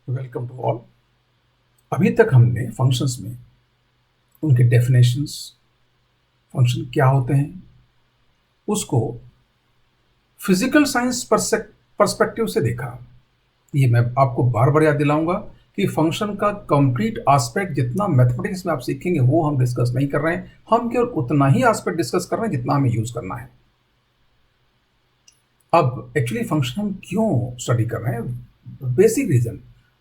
Welcome to all. अभी तक हमने फंक्शंस में उनके डेफिनेशंस, फंक्शन क्या होते हैं, उसको फिजिकल साइंस पर्सपेक्टिव से देखा। ये मैं आपको बार बार याद दिलाऊंगा कि फंक्शन का कंप्लीट एस्पेक्ट जितना मैथमेटिक्स में आप सीखेंगे वो हम डिस्कस नहीं कर रहे हैं। हम केवल उतना ही एस्पेक्ट डिस्कस कर रहे हैं जितना हमें यूज करना है। अब एक्चुअली फंक्शन हम क्यों स्टडी कर रहे हैं? बेसिक रीजन,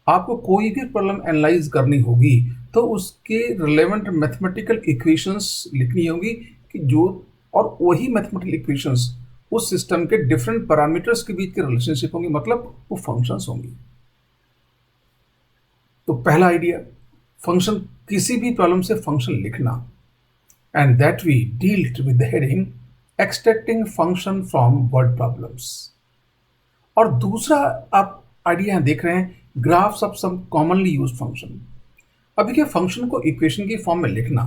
आपको कोई भी प्रॉब्लम एनालाइज करनी होगी तो उसके रिलेवेंट मैथमेटिकल इक्वेशंस लिखनी होगी कि जो, और वही मैथमेटिकल इक्वेशंस उस सिस्टम के डिफरेंट पैरामीटर्स के बीच के रिलेशनशिप होंगी, मतलब वो फंक्शंस होंगी। तो पहला आइडिया, फंक्शन, किसी भी प्रॉब्लम से फंक्शन लिखना, and that we dealt with the heading extracting function from word problems. और दूसरा आप आइडिया यहाँ देख रहे हैं, graphs of some commonly used function. अभी क्या, फंक्शन को इक्वेशन की फॉर्म में लिखना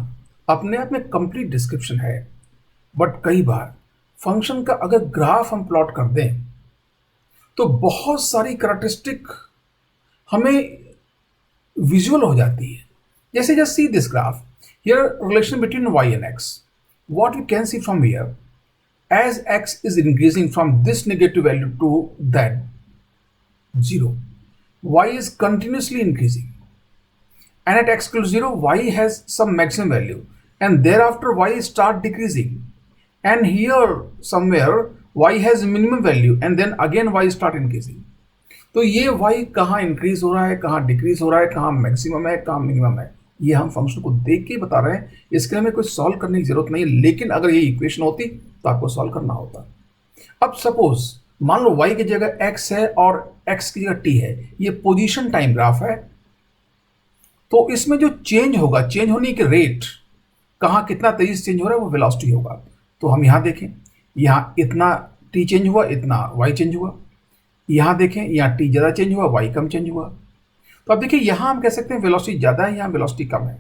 अपने आप में कंप्लीट डिस्क्रिप्शन है, बट कई बार फंक्शन का अगर ग्राफ हम प्लॉट कर दें तो बहुत सारी करैक्टरिस्टिक हमें विजुअल हो जाती है। जैसे just see this graph here, relation between y and x। what we can see from here, as x is increasing from this negative value to that 0, y is continuously increasing, and at x equals 0 y has some maximum value, and thereafter y start decreasing, and here somewhere y has minimum value, and then again y start increasing। तो ये y कहाँ increase हो रहा है, कहाँ decrease हो रहा है, कहाँ मैक्सिमम है, कहाँ मिनिमम है, ये हम फंक्शन को देख के बता रहे हैं। इसके लिए हमें कोई सॉल्व करने की जरूरत नहीं है, लेकिन अगर ये इक्वेशन होती तो आपको सॉल्व करना होता। अब सपोज मान लो y की जगह x है और x की जगह t है, ये पोजीशन टाइम ग्राफ है। तो इसमें जो चेंज होगा, चेंज होने की रेट, कहाँ कितना तेजी से चेंज हो रहा है, वो वेलोसिटी होगा। तो हम यहाँ देखें, यहाँ इतना t चेंज हुआ, इतना y चेंज हुआ। यहाँ देखें, यहाँ t ज़्यादा चेंज हुआ, y कम चेंज हुआ। तो अब देखिए, यहाँ हम कह सकते हैं वेलोसिटी ज़्यादा है, यहाँ वेलोसिटी कम है।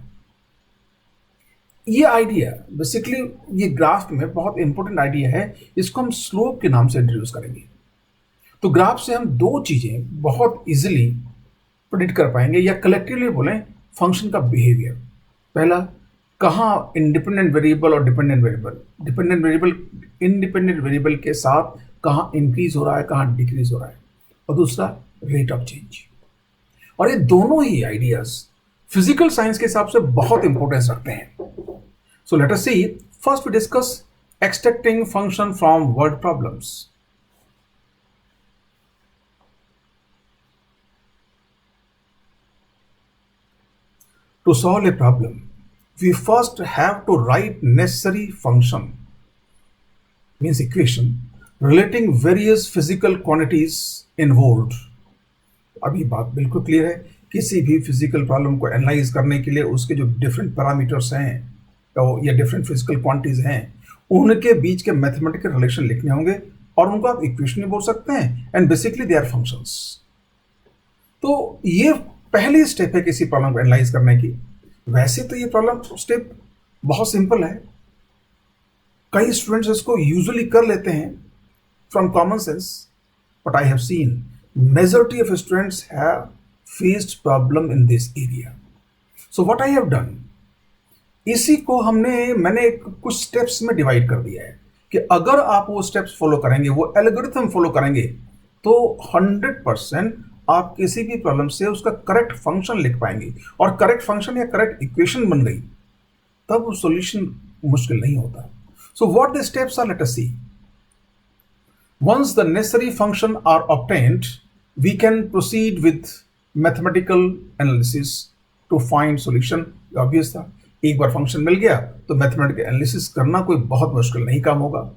ये आइडिया बेसिकली, ये ग्राफ में बहुत इंपॉर्टेंट आइडिया है, इसको हम स्लोप के नाम से इंट्रोड्यूस करेंगे। तो ग्राफ से हम दो चीज़ें बहुत इजीली प्रेडिक्ट कर पाएंगे, या कलेक्टिवली बोलें फंक्शन का बिहेवियर। पहला, कहाँ इंडिपेंडेंट वेरिएबल और डिपेंडेंट वेरिएबल इंडिपेंडेंट वेरिएबल के साथ कहाँ इंक्रीज हो रहा है, कहाँ डिक्रीज हो रहा है, और दूसरा रेट ऑफ चेंज। और ये दोनों ही आइडियाज फिजिकल साइंस के हिसाब से बहुत इंपॉर्टेंस रखते हैं। So let us see, first we discuss extracting function from word problems. To solve a problem, we first have to write necessary function, means equation, relating various physical quantities involved। अभी बात बिल्कुल clear है, किसी भी physical problem को analyse करने के लिए उसके जो डिफरेंट पैरामीटर्स हैं या डिफरेंट फिजिकल क्वांटिटीज हैं, उनके बीच के मैथमेटिकल रिलेशन लिखने होंगे, और उनको आप इक्वेशन भी बोल सकते हैं, and basically they are functions. तो ये पहली स्टेप है किसी प्रॉब्लम को एनालाइज करने की। वैसे तो ये प्रॉब्लम स्टेप बहुत सिंपल है, कई स्टूडेंट्स इसको यूजुअली कर लेते हैं from common sense, but I have seen majority of students have faced problem in this area. So what I have done, इसी को मैंने कुछ स्टेप्स में डिवाइड कर दिया है कि अगर आप वो स्टेप्स फॉलो करेंगे, वो एल्गोरिथम फॉलो करेंगे, तो 100% आप किसी भी प्रॉब्लम से उसका करेक्ट फंक्शन लिख पाएंगे, और करेक्ट फंक्शन या करेक्ट इक्वेशन बन गई तब वो सॉल्यूशन मुश्किल नहीं होता। So what the steps are, let us see. Once the necessary function are obtained, we can proceed with mathematical analysis to find solution. Obvious था, एक बार फंक्शन मिल गया तो मैथमेटिकल एनालिसिस करना कोई बहुत मुश्किल नहीं काम होगा।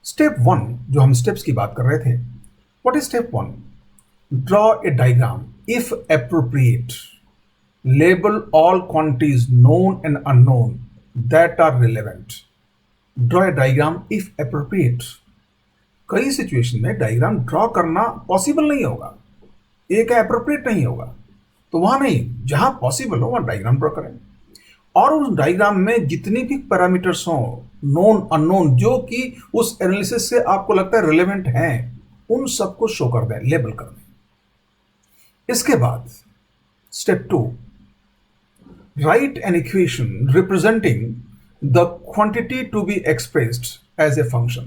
स्टेप 1, जो हम स्टेप्स की बात कर रहे थे, what is step 1? Draw a diagram, if appropriate. Label all quantities known and unknown that are relevant. Draw a diagram if appropriate. कई सिचुएशन में डायग्राम ड्रॉ करना पॉसिबल नहीं होगा, एक अप्रोप्रिएट नहीं होगा, तो वहां नहीं, जहां पॉसिबल हो वहां डायग्राम ड्रॉ करें, और उस डायग्राम में जितनी भी पैरामीटर्स हों, नोन अननोन, जो कि उस एनालिसिस से आपको लगता है रिलेवेंट हैं, उन सबको शो कर दें, लेबल कर दें। इसके बाद step 2, write an equation representing the quantity to be expressed as a function.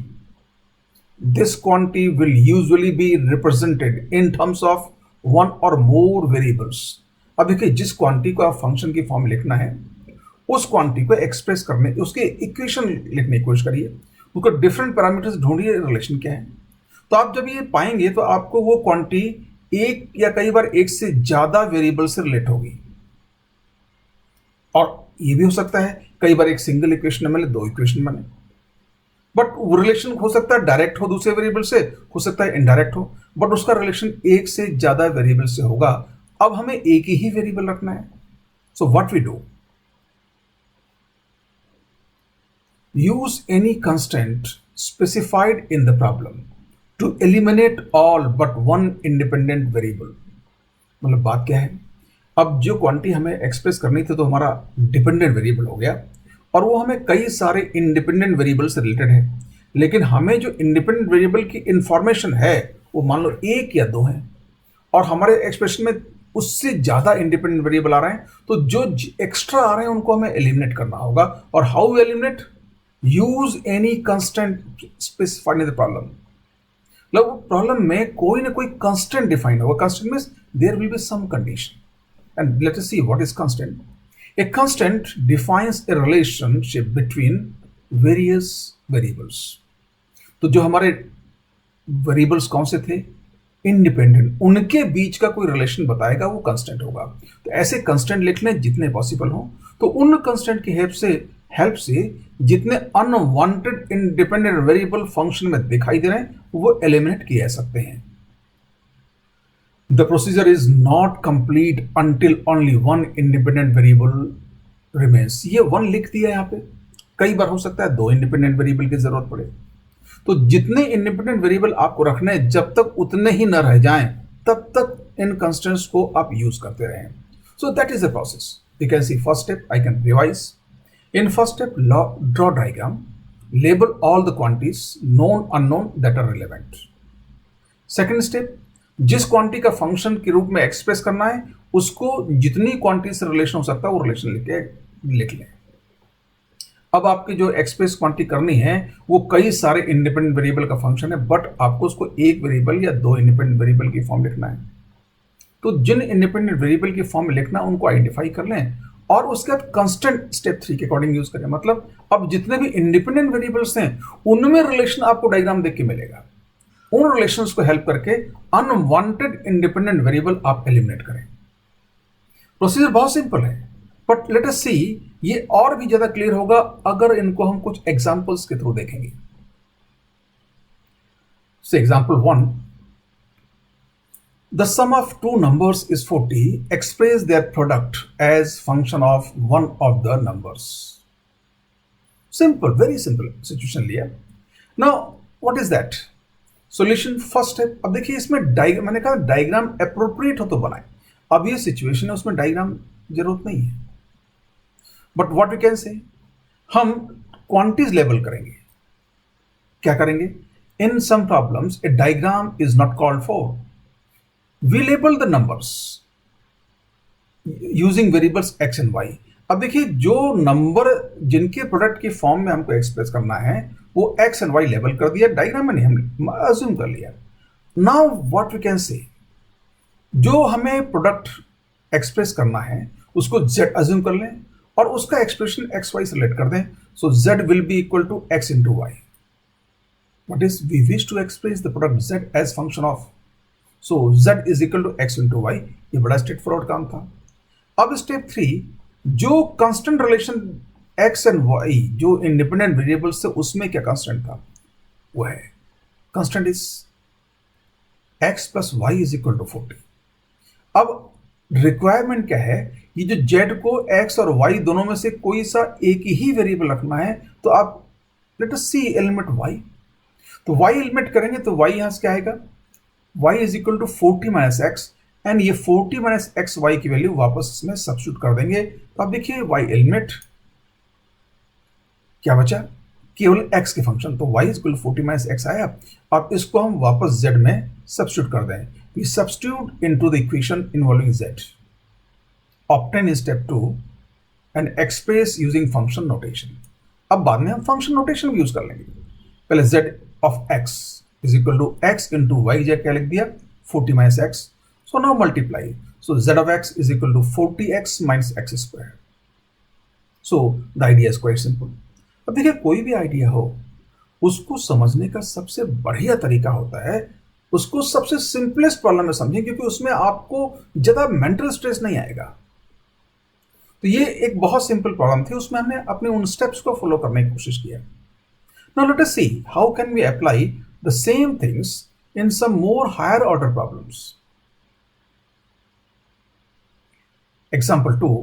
This quantity will usually be represented in terms of one or more variables. अब देखिए, जिस क्वांटिटी को आप फंक्शन की फॉर्म लिखना है, उस क्वांटिटी को एक्सप्रेस करने, उसके इक्वेशन लिखने की कोशिश करिए, उसको डिफरेंट पैरामीटर्स ढूंढिए, रिलेशन क्या है। तो आप जब ये पाएंगे तो आपको वो क्वांटिटी एक या कई बार एक से ज्यादा वेरिएबल से रिलेट होगी, और ये भी हो सकता है कई बार एक सिंगल इक्वेशन में दो इक्वेशन बने, बट वो रिलेशन हो सकता है डायरेक्ट हो दूसरे वेरिएबल से, हो सकता है इनडायरेक्ट हो, बट उसका रिलेशन एक से ज्यादा वेरिएबल से होगा। अब हमें एक ही वेरिएबल रखना है। So what we do, use any constant specified in the problem to eliminate all but one independent variable. मतलब बात क्या है, अब जो क्वांटिटी हमें एक्सप्रेस करनी थी तो हमारा डिपेंडेंट वेरिएबल हो गया, और वो हमें कई सारे इंडिपेंडेंट वेरिएबल से रिलेटेड है, लेकिन हमें जो इंडिपेंडेंट वेरिएबल की इंफॉर्मेशन है वो मान लो एक या दो है, और हमारे एक्सप्रेशन में उससे ज्यादा इंडिपेंडेंट वेरिएबल आ रहे हैं, तो जो एक्स्ट्रा आ रहे हैं उनको हमें एलिमिनेट करना होगा। और how we eliminate, use any constant specified in the problem. मतलब प्रॉब्लम में कोई ना कोई कंस्टेंट डिफाइन होगा। Constant means there will be some condition, and let us see what is constant. A constant defines a relationship between various variables. तो जो हमारे variables कौन से थे, इंडिपेंडेंट, उनके बीच का कोई रिलेशन बताएगा, वो कांस्टेंट होगा। तो ऐसे कांस्टेंट लिख लें जितने पॉसिबल हो, तो उन कांस्टेंट की हेल्प से जितने अनवांटेड इंडिपेंडेंट वेरिएबल फंक्शन में दिखाई दे रहे हैं वो एलिमिनेट किए जा सकते हैं। The procedure is not complete until only one independent variable remains. ये वन लिख दिया यहाँ पे, कई बार हो सकता है दो इंडिपेंडेंट वेरिएबल की जरूरत पड़े। तो जितने इंडिपेंडेंट वेरिएबल आपको रखने हैं, जब तक उतने ही न रह जाएं तब तक इन कंस्टेंट्स को आप यूज करते रहें। So that is the process. You can see first step, I can revise. In first step, draw diagram, label all the quantities known unknown that are relevant. Second step, जिस quantity का function के रूप में express करना है उसको जितनी quantity से रिलेशन हो सकता है वो रिलेशन लिख लें। अब आपकी जो एक्सप्रेस क्वांटिटी करनी है वो कई सारे इंडिपेंडेंट वेरिएबल का फंक्शन है, बट आपको उसको एक वेरिएबल या दो इंडिपेंडेंट वेरिएबल की फॉर्म लिखना है। तो जिन इंडिपेंडेंट वेरिएबल की फॉर्म में लिखना उनको आइडेंटिफाई कर लें, और उसके बाद कंस्टेंट स्टेप 3 के अकॉर्डिंग यूज करें। मतलब अब जितने भी इंडिपेंडेंट वेरिएबल्स हैं उनमें रिलेशन आपको डायग्राम देख के मिलेगा, उन रिलेशंस को हेल्प करके अनवांटेड इंडिपेंडेंट वेरिएबल आप एलिमिनेट करें। प्रोसीजर बहुत सिंपल है, बट लेट अस सी ये और भी ज्यादा क्लियर होगा अगर इनको हम कुछ एग्जांपल्स के थ्रू देखेंगे। So example 1, the sum of two numbers is 40, express their product as function of one of the numbers. Simple, very simple situation लिया। Now what is that solution, first step. अब देखिए इसमें मैंने कहा diagram appropriate हो तो बनाए। अब ये सिचुएशन है उसमें डायग्राम जरूरत नहीं है, but what we can say, हम क्वांटिटीज लेबल करेंगे। क्या करेंगे, in some problems a diagram is not called for, we label the numbers using variables x and y. अब देखिए जो नंबर जिनके प्रोडक्ट की फॉर्म में हमको एक्सप्रेस करना है वो एक्स एंड वाई लेबल कर दिया, डायग्राम में नहीं, हम अज्यूम कर लिया। Now what we can say, जो हमें प्रोडक्ट एक्सप्रेस करना है उसको z अज्यूम कर लें और उसका एक्सप्रेशन एक्स वाई से रिलेट कर दें। So z will be equal to x into y. What is, we wish to express the product z as function of, so z is equal to x into y. ये बड़ा straight forward काम था। अब step 3, जो constant relation x and y, जो independent variables थे उसमें क्या कांस्टेंट था, वो है constant is x plus y is equal to 40। अब रिक्वायरमेंट क्या है, ये जो z को x और y दोनों में से कोई सा एक ही वेरिएबल रखना है, तो आप let us see element y। तो y एलिमेंट करेंगे तो y यहां से क्या आएगा, y is equal to 40 minus x, and ये 40 माइनस एक्स वाई की वैल्यू वापस इसमें सब्स्टिट्यूट कर देंगे। तो आप देखिए y एलिमेंट क्या बचा, केवल x के फंक्शन, तो y is equal to 40 minus x आया। अब इसको हम वापस z में सब्स्टिट्यूट कर दें, We substitute into the equation involving z, obtain in step 2 and express using function notation. अब बाद में हम फंक्शन नोटेशन भी यूज कर लेंगे. पहले z of x is equal to x into y, z क्या लिख दिया 40 minus x. So now multiply. So z of x is equal to 40x minus x square. So the idea is quite simple. अब देखिए कोई भी idea हो उसको समझने का सबसे बढ़िया तरीका होता है उसको सबसे सिंपलेस्ट प्रॉब्लम में समझें, क्योंकि उसमें आपको ज्यादा मेंटल स्ट्रेस नहीं आएगा. तो ये एक बहुत सिंपल प्रॉब्लम थी, उसमें हमने अपने उन स्टेप्स को फॉलो करने की कोशिश किया. Now let us see how can we apply the same things in some more higher order problems. Example 2.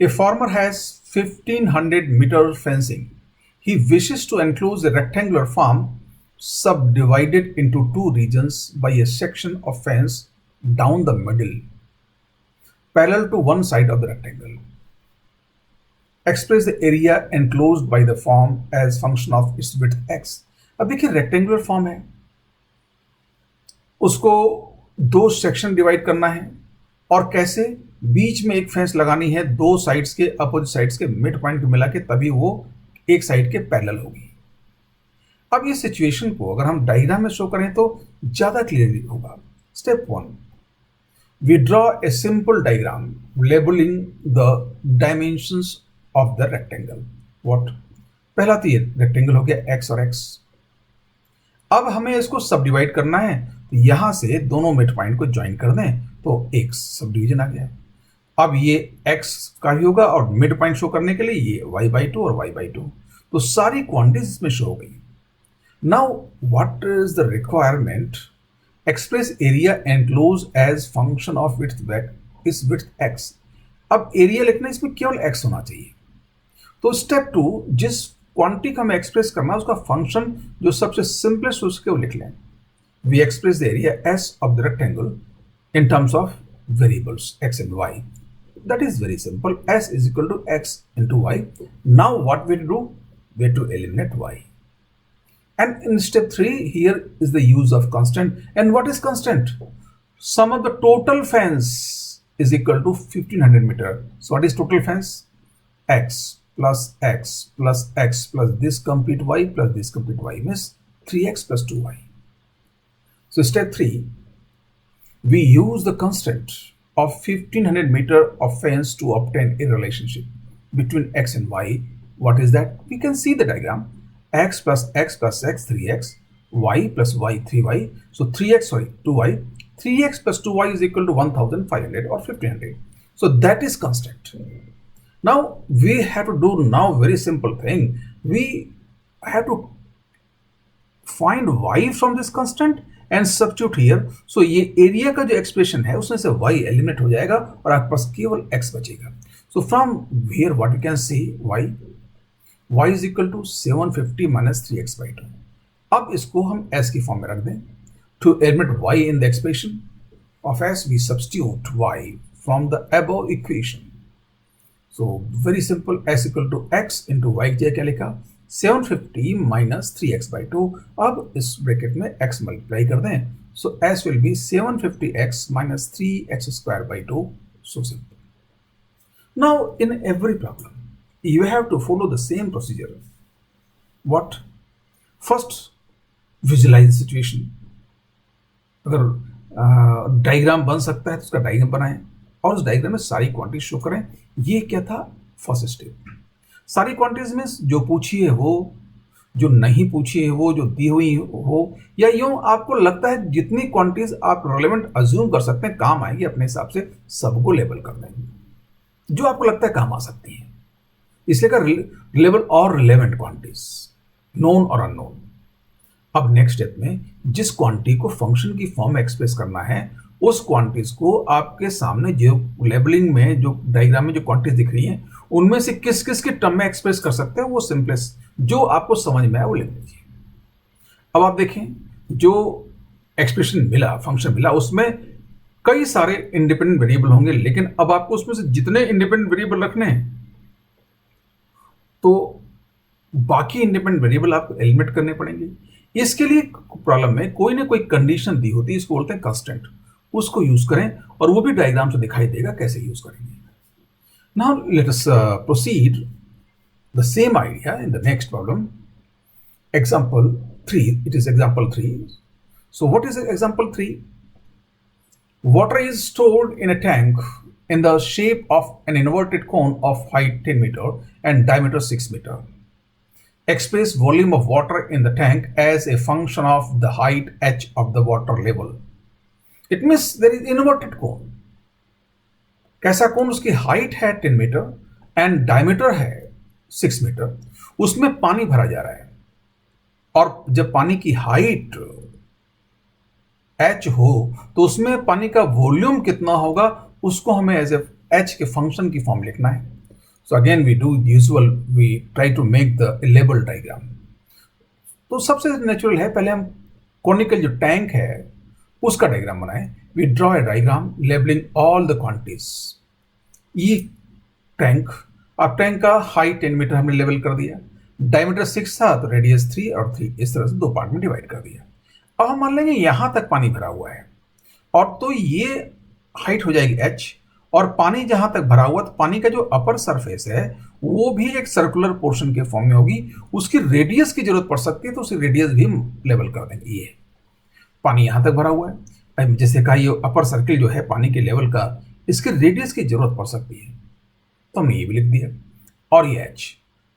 A farmer has 1500 meter fencing. He wishes to enclose a rectangular farm subdivided into two regions by a section of fence down the middle, parallel to one side of the rectangle. Express the area enclosed by the farm as function of its width x. अब देखिए rectangular form है, उसको दो section divide करना है और कैसे बीच में एक फेंस लगानी है, दो साइड्स के अपोजिट साइड्स के मिड पॉइंट को मिला के, तभी वो एक साइड के पैरेलल होगी. अब ये सिचुएशन को अगर हम डायग्राम में शो करें तो ज्यादा क्लियरली होगा. Step 1, we draw a simple diagram labeling the dimensions of the rectangle. What, पहला तो ये रेक्टेंगल हो गया x और x. अब हमें इसको सब डिवाइड करना है, तो यहां से दोनों मिड पॉइंट को ज्वाइन कर दें तो एक सब डिवीजन आ गया. अब ये x का भी होगा और मिड पॉइंट शो करने के लिए ये y/2 और y/2, तो सारी क्वांटिटीज इसमें शो हो गई. Now what is the requirement? Express area enclose as function of width x. अब एरिया लिखना इसमें केवल x होना चाहिए. तो स्टेप 2, जिस क्वांटिटी का हमें एक्सप्रेस करना है उसका फंक्शन जो सबसे सिंपलेस्ट उसके वो लिख लें. We express the area s of the rectangle in terms of variables x and y. That is very simple. S is equal to x into y. Now what we do? We have to eliminate y. And in step 3, here is the use of constant. And what is constant? Sum of the total fence is equal to 1500 meter. So what is total fence? X plus x plus x plus this complete y plus this complete y means 3x plus 2y. So step 3, we use the constant of 1500 meter of fence to obtain a relationship between x and y. What is that? We can see the diagram. X plus x plus x 3x, y plus y 3y. So 3x, sorry, 2y. 3x plus 2y is equal to 1500 or 1500. So that is constant. Now we have to do now very simple thing. We have to find y from this constant and substitute here. So ये area का जो expression है उसमें से y eliminate हो जाएगा और आपके पास केवल x बचेगा. So from here what you can see y is equal to 750 minus 3x/2. अब इसको हम s की फॉर्म में रख दें. To eliminate y in the expression of s, we substitute y from the above equation. So very simple, s equal to x into y क्या लिखा 750 minus 3x/2. अब इस ब्रैकेट में x मल्टीप्लाई कर दें. So s will be 750x minus 3x square by 2. So simple. Now in every problem you have to follow the same procedure. What? First visualize the situation. अगर diagram बन सकता है तो उसका diagram बनाएं और उस डायग्राम में सारी क्वांटिटी शो करें. ये क्या था? First step. सारी क्वांटिटीज में जो पूछी है वो, जो नहीं पूछी है वो, जो दी हुई हो, या यूं आपको लगता है जितनी क्वांटिटीज आप रिलेवेंट अज्यूम कर सकते हैं काम आएगी, अपने हिसाब से सबको लेबल कर देंगे जो आपको लगता है काम आ सकती है. इसलिए का लेबल और रिलेवेंट क्वांटिटीज, नोन और अननोन. अब नेक्स्ट स्टेप में जिस क्वांटिटी को फंक्शन की फॉर्म में एक्सप्रेस करना है उस क्वांटिटीज को आपके सामने जो लेबलिंग में जो डायग्राम में जो क्वांटिटीज दिख रही हैं उनमें से किस किस के टर्म में एक्सप्रेस कर सकते हैं वो सिंपलेस्ट जो आपको समझ में आए वो लिख लीजिए. अब आप देखें जो एक्सप्रेशन मिला, फंक्शन मिला, उसमें कई सारे इंडिपेंडेंट वेरिएबल होंगे, लेकिन अब आपको उसमें से जितने इंडिपेंडेंट वेरिएबल रखने हैं तो बाकी इंडिपेंडेंट वेरिएबल आपको एलिमिनेट करने पड़ेंगे. इसके लिए प्रॉब्लम में कोई ना कोई कंडीशन दी होती है, इसको बोलते हैं कंस्टेंट। उसको यूज करें और वो भी डायग्राम से दिखाई देगा कैसे यूज करेंगे। Now let us proceed the same idea in the next problem. Example 3, it is example 3. So what is example 3? Water is stored in a tank in the shape of an inverted cone of height 10 meter and diameter 6 meter. Express volume of water in the tank as a function of the height h of the water level. It means there is inverted cone. कैसा कौन? उसकी height है 10 metre and diameter है 6 metre, उसमें पानी भरा जा रहा है। और जब पानी की हाइट h हो तो उसमें पानी का वॉल्यूम कितना होगा उसको हमें एज h के फंक्शन की फॉर्म लिखना है। So again we do usual, we try to make the label diagram. तो सबसे नेचुरल है पहले हम कॉनिकल जो टैंक है उसका डायग्राम बनाएं। We draw a diagram labeling all the quantities. ये टैंक, अब टैंक का हाइट 10 मीटर हमने लेवल कर दिया, डायमीटर 6 था तो रेडियस 3 और 3, इस तरह से दो पार्ट में डिवाइड कर दिया। अब हम मान लेंगे यहां तक पानी भरा हुआ है और तो ये हाइट हो जाएगी h, और पानी जहां तक भरा हुआ तो पानी का जो अपर सरफेस है वो भी एक सर्कुलर पोर्शन के फॉर्म में होगी। उसकी रेडियस की जरूरत पड़ सकती है तो उसकी रेडियस भी हम लेवल कर देंगे। ये पानी यहां तक भरा हुआ है, जैसे कहा ये अपर सर्किल जो है पानी के लेवल का, इसकी रेडियस की जरूरत पड़ सकती है तो हमने ये भी लिख दिया और ये h।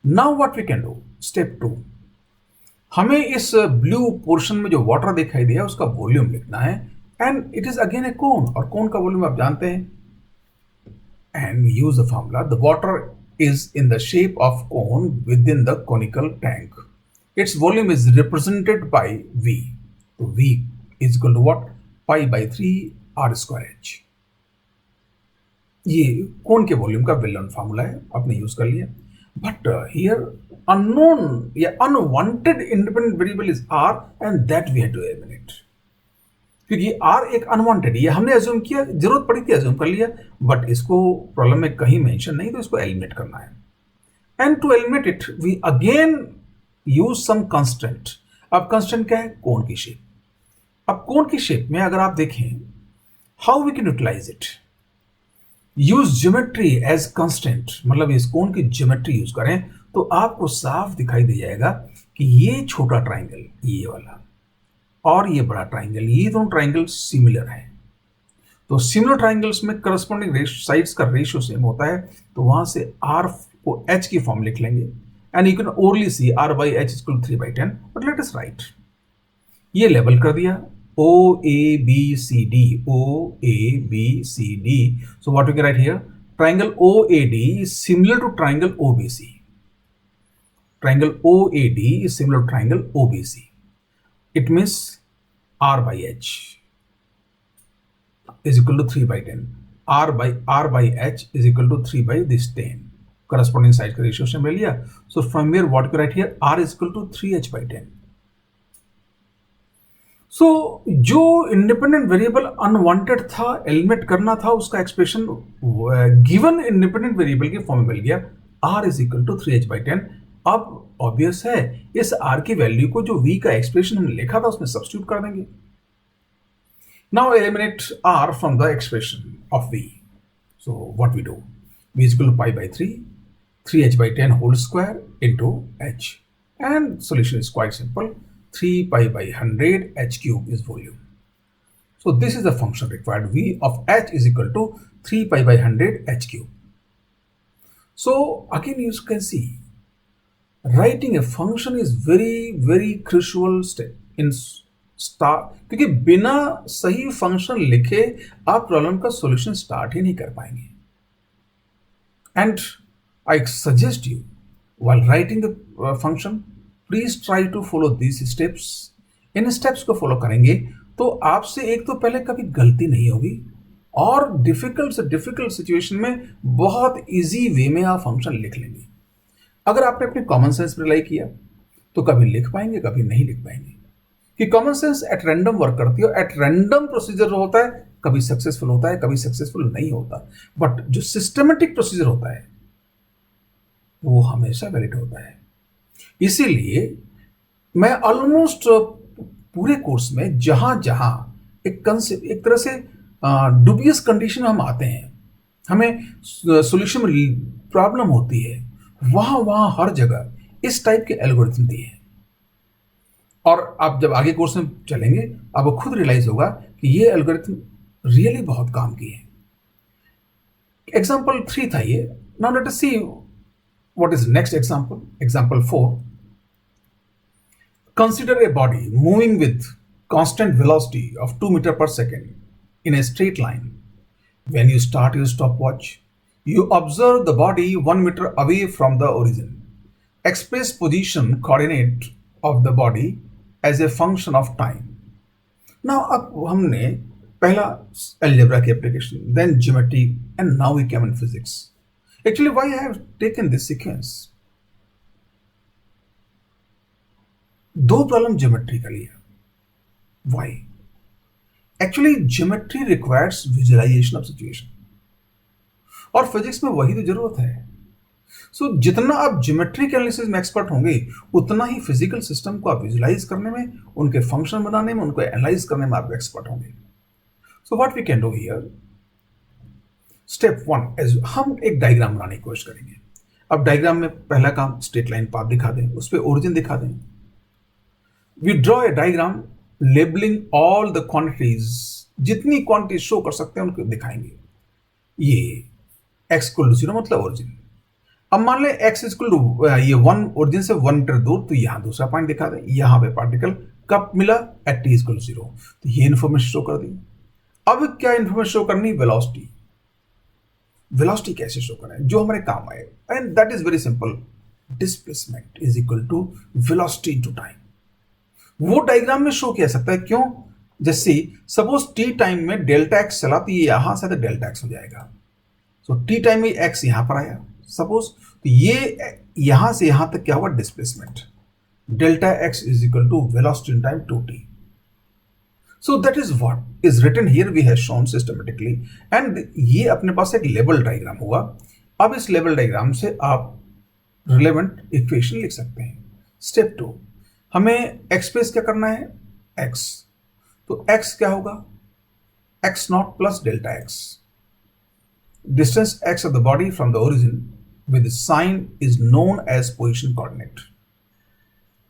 Now what we can do, step 2, हमें इस ब्लू पोर्शन में जो वाटर दिखाई दिया उसका वॉल्यूम लिखना है and it is again a cone, और कोन का वॉल्यूम आप जानते हैं and we use the formula the water is in the shape of cone within the conical tank, its volume is represented by v, तो v is equal to what, pi by 3 r square h। ये कोन के volume का well known formula है, आपने use कर लिया। But here unknown या unwanted independent variable is r and that we have to eliminate, क्योंकि r एक अनवांटेड, ये हमने अज्यूम किया, जरूरत पड़ी थी अज्यूम कर लिया, बट इसको प्रॉब्लम में कहीं मेंशन नहीं तो इसको एलिमिनेट करना है। And to eliminate it we again use some constant. अब कांस्टेंट क्या है? कोन की शेप। अब कोन की शेप में अगर आप देखें how we can utilize it, use geometry as constant, मतलब इस कोन की ज्योमेट्री यूज करें तो आपको साफ दिखाई दे जाएगा कि ये छोटा ट्राइंगल ये वाला और ये बड़ा ट्राइंगल, ये दोनों ट्राइंगल सिमिलर हैं। तो सिमिलर ट्राइंगल्स में करस्पॉन्डिंग साइड्स का रेशियो सेम होता है, तो वहां से r को h की फॉर्म लिख लेंगे and you can only see r by h is equal to 3/10, but let us write. ये लेवल कर दिया O A B C D, O A B C D, so what we can write here, triangle OAD is similar to triangle OBC. Triangle OAD is similar to triangle OBC. It means R by H is equal to 3/10. R by H is equal to 3 by this 10. Corresponding sides का ratio से मिल लिया. So from here what we write here, R is equal to 3h/10. So जो independent variable unwanted था, eliminate करना था, उसका expression given independent variable के form में मिल गया, R is equal to 3h/10। अब ऑब्वियस है इस R की वैल्यू को जो V का एक्सप्रेशन हमने लिखा था उसमें सब्स्टिट्यूट कर देंगे। Now eliminate R from the expression of V। So what we do, V is equal to pi by 3, 3h/10 whole square into h, and solution is quite simple, 3 pi by 100 h cube is volume. So this is the function required, V of h is equal to 3 pi by 100 h cube. So again you can see writing a function is very crucial step in start, क्योंकि बिना सही function लिखे आप problem का solution start ही नहीं कर पाएंगे। And I suggest you while writing the function, please try to follow this steps. इन स्टेप्स को फॉलो करेंगे तो आपसे एक तो पहले कभी गलती नहीं होगी और डिफिकल्ट से डिफिकल्ट सिचुएशन में बहुत इजी वे में आप फंक्शन लिख लेंगे। अगर आपने अपने कॉमन सेंस पर रिलाई किया तो कभी लिख पाएंगे, कभी नहीं लिख पाएंगे, कि common sense at random work करती है। एट रैंडम प्रोसीजर होता है, कभी सक्सेसफुल होता है, कभी सक्सेसफुल नहीं होता, बट जो सिस्टमेटिक प्रोसीजर होता है वो हमेशा वैलिड होता है। इसीलिए मैं ऑलमोस्ट पूरे कोर्स में जहां जहां एक कंसेप्ट, एक तरह से डुबियस कंडीशन हम आते हैं, हमें सॉल्यूशन में प्रॉब्लम होती है, वहां वहां हर जगह इस टाइप के एल्गोरिथम दिए हैं। और आप जब आगे कोर्स में चलेंगे, आपको खुद रियलाइज होगा कि ये एल्गोरिथम रियली बहुत काम की है। एग्जाम्पल 3 था ये। Now let us see what is next example. Example 4, consider a body moving with constant velocity of 2 meter per second in a straight line. When you start your stopwatch, you observe the body 1 meter away from the origin. Express position coordinate of the body as a function of time. Now अब हमने पहला algebra की application, then geometry, and now we came in physics. Actually, why I have taken this sequence? दो problem geometry का लिया। Why? Actually geometry requires visualization of situation, और physics में वही तो जरूरत है। सो जितना आप ज्योमेट्री के एनालिसिस में एक्सपर्ट होंगे, उतना ही फिजिकल सिस्टम को आप विजुअलाइज करने में, उनके फंक्शन बनाने में, उनको एनालाइज करने में आप एक्सपर्ट होंगे। So what we can do here, step 1, हम एक डायग्राम बनाने की कोशिश करेंगे। अब डायग्राम में पहला काम स्ट्रेट लाइन पाथ दिखा दें, उस पर ओरिजिन दिखा दें। We draw a diagram labeling all the quantities, जितनी क्वांटिटी शो कर सकते हैं उनको दिखाएंगे। ये x इक्वल टू 0 मतलब ओरिजिन। अब मान लें x इक्वल टू ये 1 ओरिजिन से 1 मीटर दूर, तो यहां दूसरा पॉइंट दिखा दें। यहां पे पार्टिकल कब मिला, एट t इक्वल टू 0, तो ये इन्फॉर्मेशन शो कर दी। अब क्या इन्फॉर्मेशन शो करनी, वेलोसिटी। वेलोसिटी कैसे शो करें जो हमारे काम आए, and that is very simple. Displacement is equal to velocity into time. वो डायग्राम में शो किया सकता है, क्यों? जैसे सपोज टी टाइम में डेल्टा एक्स चला, तो ये यहां से तो डेल्टा एक्स हो जाएगा। सो टी टाइम में एक्स यहां पर आया सपोज, तो ये यहां से यहां तक क्या हुआ, displacement. Delta x is equal to velocity in time 2t। So that is what is written here, we have shown systematically. And ये अपने पास एक लेवल डायग्राम हुआ। अब इस लेवल डायग्राम से आप रिलेवेंट इक्वेशन लिख सकते हैं। स्टेप 2, हमें एक्सप्रेस क्या करना है, x। तो x क्या होगा, x not plus delta x। Distance x of the body from the origin with sign is known as position coordinate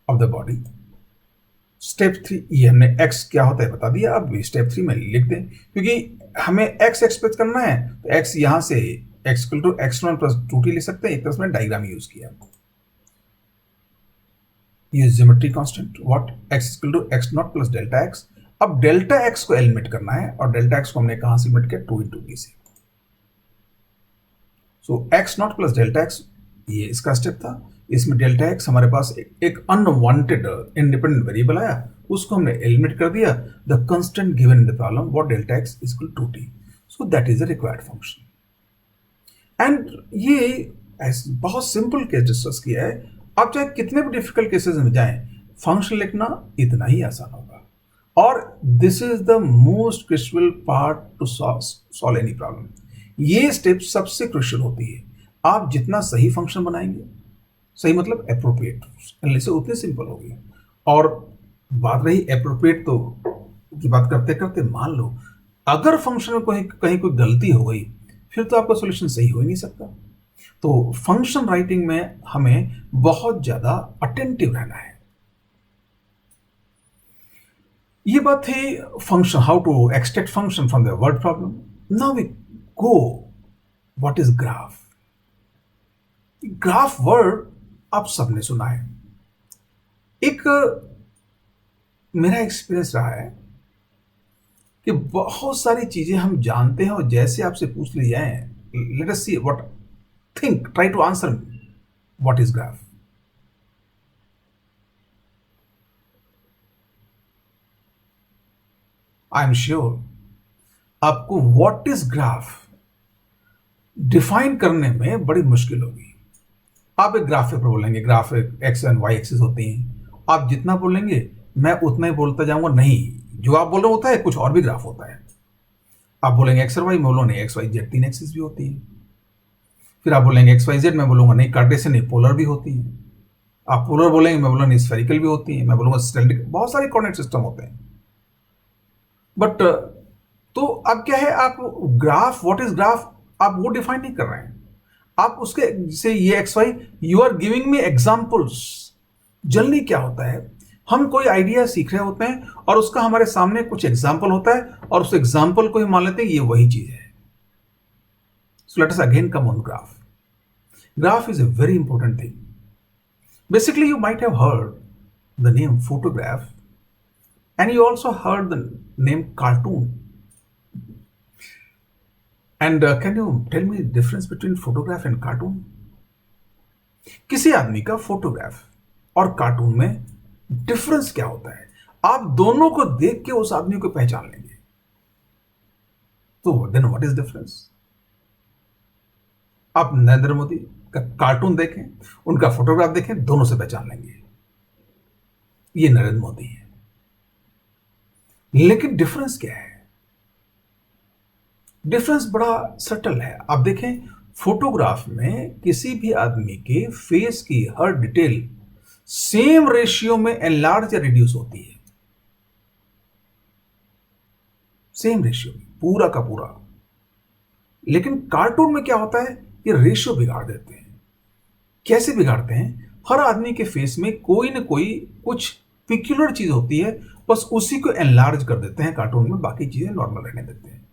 of the body. Step 3, ये हमने x क्या होता है बता दिया। अब स्टेप 3 में लिख दें, क्योंकि हमें x एक्सप्रेस करना है, तो x यहां से x equal to x not plus 2t लिख सकते हैं। एक तरह से डायग्राम यूज किया। use geometry constant, what x equal to x not plus delta x। अब डेल्टा x को एलिमिनेट करना है, और डेल्टा x को हमने कहां से एलिमिनेट किया, 2 इंटू b से। सो x not plus delta x, ये इसका स्टेप था। इसमें डेल्टा x हमारे पास एक अनवांटेड इंडिपेंडेंट वेरिएबल आया, उसको हमने एलिमिनेट कर दिया। The constant given in the problem what delta x equal to 2t, so that is the required function. And ये बहुत सिंपल केस डिस्कस किया है। आप चाहे कितने भी डिफिकल्ट केसेस में जाएं, फंक्शन लिखना इतना ही आसान होगा। और this is the most critical part two solve any problem. ये स्टेप सबसे क्रुशियल होती है। आप जितना सही फंक्शन बनाएंगे, सही मतलब एप्रोप्रिएट एनालिसिस, उतनी सिंपल होगी। और बात रही एप्रोप्रिएट तो की बात करते करते, मान लो अगर फंक्शन में कहीं कोई गलती हो गई, फिर तो आपका सोल्यूशन सही हो ही नहीं सकता। तो फंक्शन राइटिंग में हमें बहुत ज्यादा अटेंटिव रहना है। ये बात थी function, how to extract function from the word problem. Now we go, what is graph. Graph word आप सबने सुना है। एक मेरा एक्सपीरियंस रहा है कि बहुत सारी चीजें हम जानते हैं, और जैसे आपसे पूछ ली जाए, late us see what, think, try to answer what is graph. I am sure आपको what is graph डिफाइन करने में बड़ी मुश्किल होगी। आप एक ग्राफ पेपर बोलेंगे, graph x and y axis होती हैं, आप जितना बोलेंगे मैं उतना ही बोलता जाऊंगा। नहीं, जो आप बोल रहे होता है कुछ और भी ग्राफ होता है। आप बोलेंगे एक्स और वाई, मैं बोलो नहीं, एक्स वाई जेड 3 एक्सिस भी होती है। फिर आप बोलेंगे एक्स वाई जेड, मैं बोलूंगा नहीं, कार्टेशियन नहीं, पोलर भी होती है। आप पोलर बोलेंगे, मैं बोलूँगा स्फेरिकल भी होती हैं, मैं बोलूँगा सिलेंड्रिकल, बहुत सारे कोऑर्डिनेट सिस्टम होते हैं। बट तो अब क्या है, आप ग्राफ, व्हाट इज ग्राफ, आप वो डिफाइन नहीं कर रहे हैं। आप उसके जैसे ये x y, you are giving me examples. Generally क्या होता है, हम कोई आइडिया सीख रहे होते हैं और उसका हमारे सामने कुछ एग्जाम्पल होता है और उस एग्जाम्पल को ही मान लेते हैं ये वही चीज है। सो let us again come on graph. Graph is a very important thing. Basically you might have heard the name photograph and you also heard the name cartoon. And can you tell me the difference between photograph and cartoon? किसी आदमी का photograph और cartoon में difference क्या होता है? आप दोनों को देख के उस आदमी को पहचान लेंगे। तो देन व्हाट इज डिफरेंस? आप नरेंद्र मोदी का कार्टून देखें, उनका फोटोग्राफ देखें, दोनों से पहचान लेंगे ये नरेंद्र मोदी है। लेकिन डिफरेंस क्या है? डिफरेंस बड़ा सटल है। आप देखें, फोटोग्राफ में किसी भी आदमी के फेस की हर डिटेल सेम रेशियो में एनलार्ज या रिड्यूस होती है, सेम रेशियो में, पूरा का पूरा। लेकिन कार्टून में क्या होता है, ये रेशियो बिगाड़ देते हैं। कैसे बिगाड़ते हैं? हर आदमी के फेस में कोई ना कोई कुछ पिक्युलर चीज होती है, बस उसी को एनलार्ज कर देते हैं कार्टून में, बाकी चीजें नॉर्मल रहने देते हैं।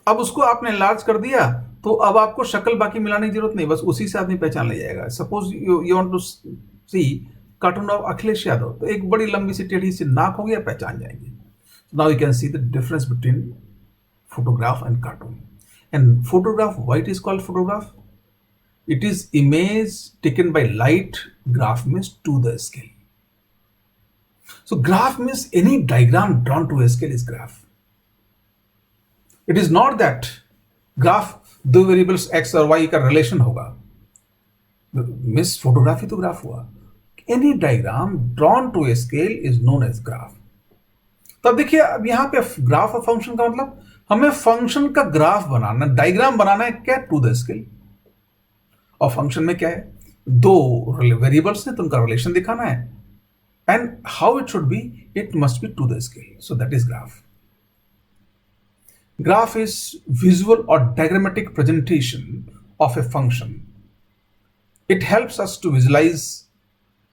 अब उसको आपने एनलार्ज कर दिया तो अब आपको शक्ल बाकी मिलाने की जरूरत नहीं, बस उसी से आदमी पहचान ले जाएगा। Suppose you want to see cartoon of Akhilesh Yadav, तो एक बड़ी लंबी सी टेढ़ी सी नाक होगी, आप पहचान जाएंगे। Now you can see the difference between photograph and cartoon. And photograph, why it is called photograph? It is image taken by light, graph means to the scale. So graph means any diagram drawn to a scale is graph. It is not that graph दो variables x और y का relation होगा, मिस photography तो graph हुआ। Any diagram drawn to a scale is known as graph. तब देखिए, अब यहां पे ग्राफ और फंक्शन का मतलब, हमें फंक्शन का ग्राफ बनाना, डायग्राम बनाना है क्या, टू द स्केल। और फंक्शन में क्या है, दो वेरिएबल्स हैं तो उनका रिलेशन दिखाना है, and how it should be, it must be to the scale. So that is graph. Graph is visual or diagrammatic presentation of a function. It helps us to visualize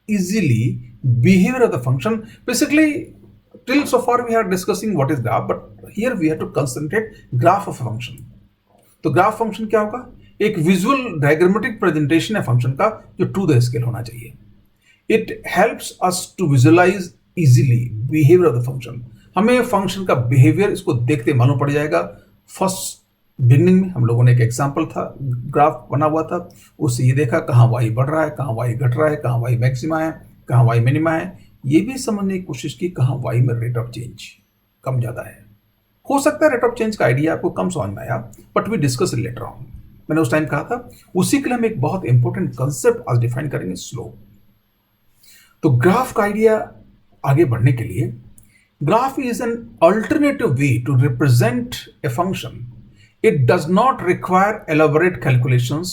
easily behavior of the function. Basically, till so far we are discussing what is graph, but here we have to concentrate graph of a function. तो graph function क्या होगा? एक visual diagrammatic presentation है function का जो to the scale होना चाहिए। It helps us to visualize easily behavior of the function. हमें फंक्शन का बिहेवियर इसको देखते मालूम पड़ जाएगा। फर्स्ट बिगनिंग में हम लोगों ने एक एग्जांपल था, ग्राफ बना हुआ था, उससे ये देखा कहाँ y बढ़ रहा है, कहाँ y घट रहा है, कहाँ y मैक्सिमा है, कहाँ y मिनिमा है। ये भी समझने की कोशिश की कहाँ y में रेट ऑफ चेंज कम ज़्यादा है। हो सकता है रेट ऑफ चेंज का आइडिया आपको कम समझ में आया, but we discuss later on. मैंने उस टाइम कहा था उसी के लिए हम एक बहुत इंपॉर्टेंट कंसेप्ट आज डिफाइन करेंगे, स्लोप। तो ग्राफ का आइडिया आगे बढ़ने के लिए, graph is an alternative way to represent a function. It does not require elaborate calculations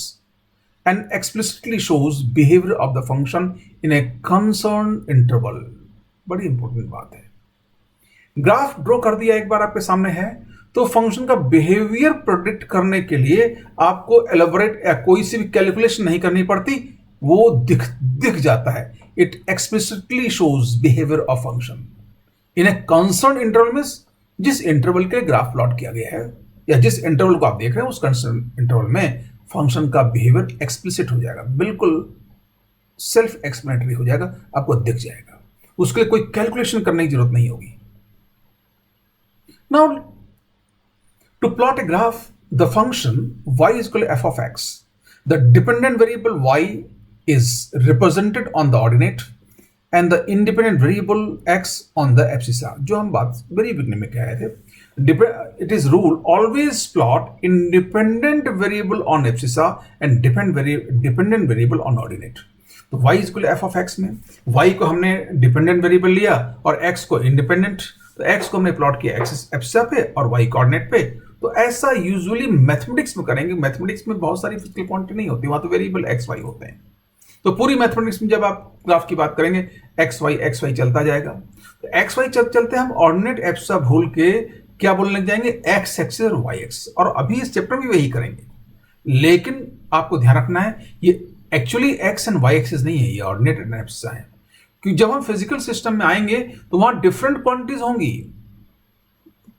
and explicitly shows behaviour of the function in a concern interval. बड़ी important बात है। ग्राफ ड्रॉ कर दिया एक बार आपके सामने है, तो फंक्शन का बिहेवियर प्रेडिक्ट करने के लिए आपको एलाबोरेट या कोई सी भी कैलकुलेशन नहीं करनी पड़ती, वो दिख जाता है। It explicitly shows behaviour of function in a concern interval. Means जिस इंटरवल के ग्राफ प्लॉट किया गया है या जिस इंटरवल को आप देख रहे हैं उस कंसर्न इंटरवल में फंक्शन का बिहेवियर एक्सप्लिसिट हो जाएगा, बिल्कुल सेल्फ एक्सप्लेनेटरी हो जाएगा, आपको दिख जाएगा। उसके लिए कोई कैलकुलेशन करने की जरूरत नहीं होगी। Now to plot a graph, the function y is equal to f of x, the dependent variable y is represented on the ordinate and the independent variable x on the abscissa। जो हम बात very beginning में कह रहे थे, it is rule always plot independent variable on abscissa and dependent variable on ordinate। तो y is equal to f of x में y को हमने डिपेंडेंट वेरिएबल लिया और x को इंडिपेंडेंट, तो x को हमने प्लॉट किया एब्सिसा पे और y कोऑर्डिनेट पे। तो ऐसा यूजुअली मैथमेटिक्स में करेंगे। मैथमेटिक्स में बहुत सारी फिजिकल क्वांटिटी नहीं होती, वहां तो वेरिएबल x y होते हैं। तो पूरी मैथमेटिक्स में जब आप ग्राफ की बात करेंगे एक्स वाई चलता जाएगा, तो एक्स वाई चलते हम ऑर्डिनेट एब्सिसा भूल के क्या बोलने लग जाएंगे, एक्स एक्सिस और वाई एक्सिस। और अभी इस चैप्टर में वही करेंगे, लेकिन आपको ध्यान रखना है ये actually x and y axis नहीं है, ये ऑर्डिनेट एब्सिसा है। क्योंकि जब हम फिजिकल सिस्टम में आएंगे तो वहां डिफरेंट क्वांटिटीज होंगी,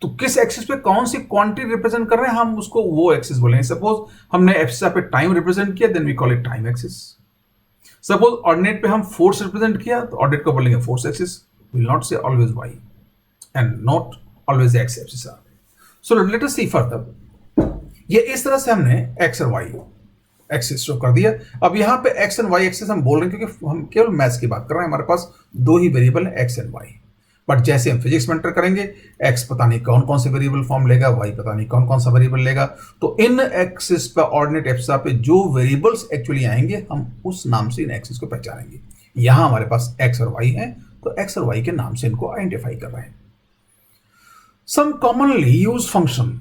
तो किस एक्सिस पे कौन सी क्वांटिटी रिप्रेजेंट कर रहे हैं हम उसको वो एक्सिस बोलेंगे। सपोज हमने एब्सिसा पे टाइम रिप्रेजेंट किया, then we call it time axis. Suppose ordinate पे हम फोर्स रिप्रेजेंट किया, तो ऑर्डिनेट को बोलेंगे force axis. Will not say always y and not always x abscissa. So let us see further. ये इस तरह से हमने एक्स और वाई एक्सिस शो कर दिया। अब यहाँ पे एक्स एंड वाई एक्सिस हम बोल रहे हैं क्योंकि हम केवल मैथ्स की बात कर रहे हैं, हमारे पास दो ही वेरिएबल है एक्स एंड वाई। बट जैसे हम फिजिक्स में एंटर करेंगे, एक्स पता नहीं कौन कौन से वेरिएबल फॉर्म लेगा, वाई पता नहीं कौन कौन सा वेरिएबल लेगा, तो इन एक्सिस पर ऑर्डिनेट एब्सिसा पे जो वेरिएबल्स एक्चुअली आएंगे हम उस नाम से इन एक्सिस को पहचानेंगे। यहां हमारे पास एक्स और वाई है, तो एक्स और वाई के नाम से इनको आइडेंटिफाई कर रहे हैं। सम कॉमनली यूज फंक्शन।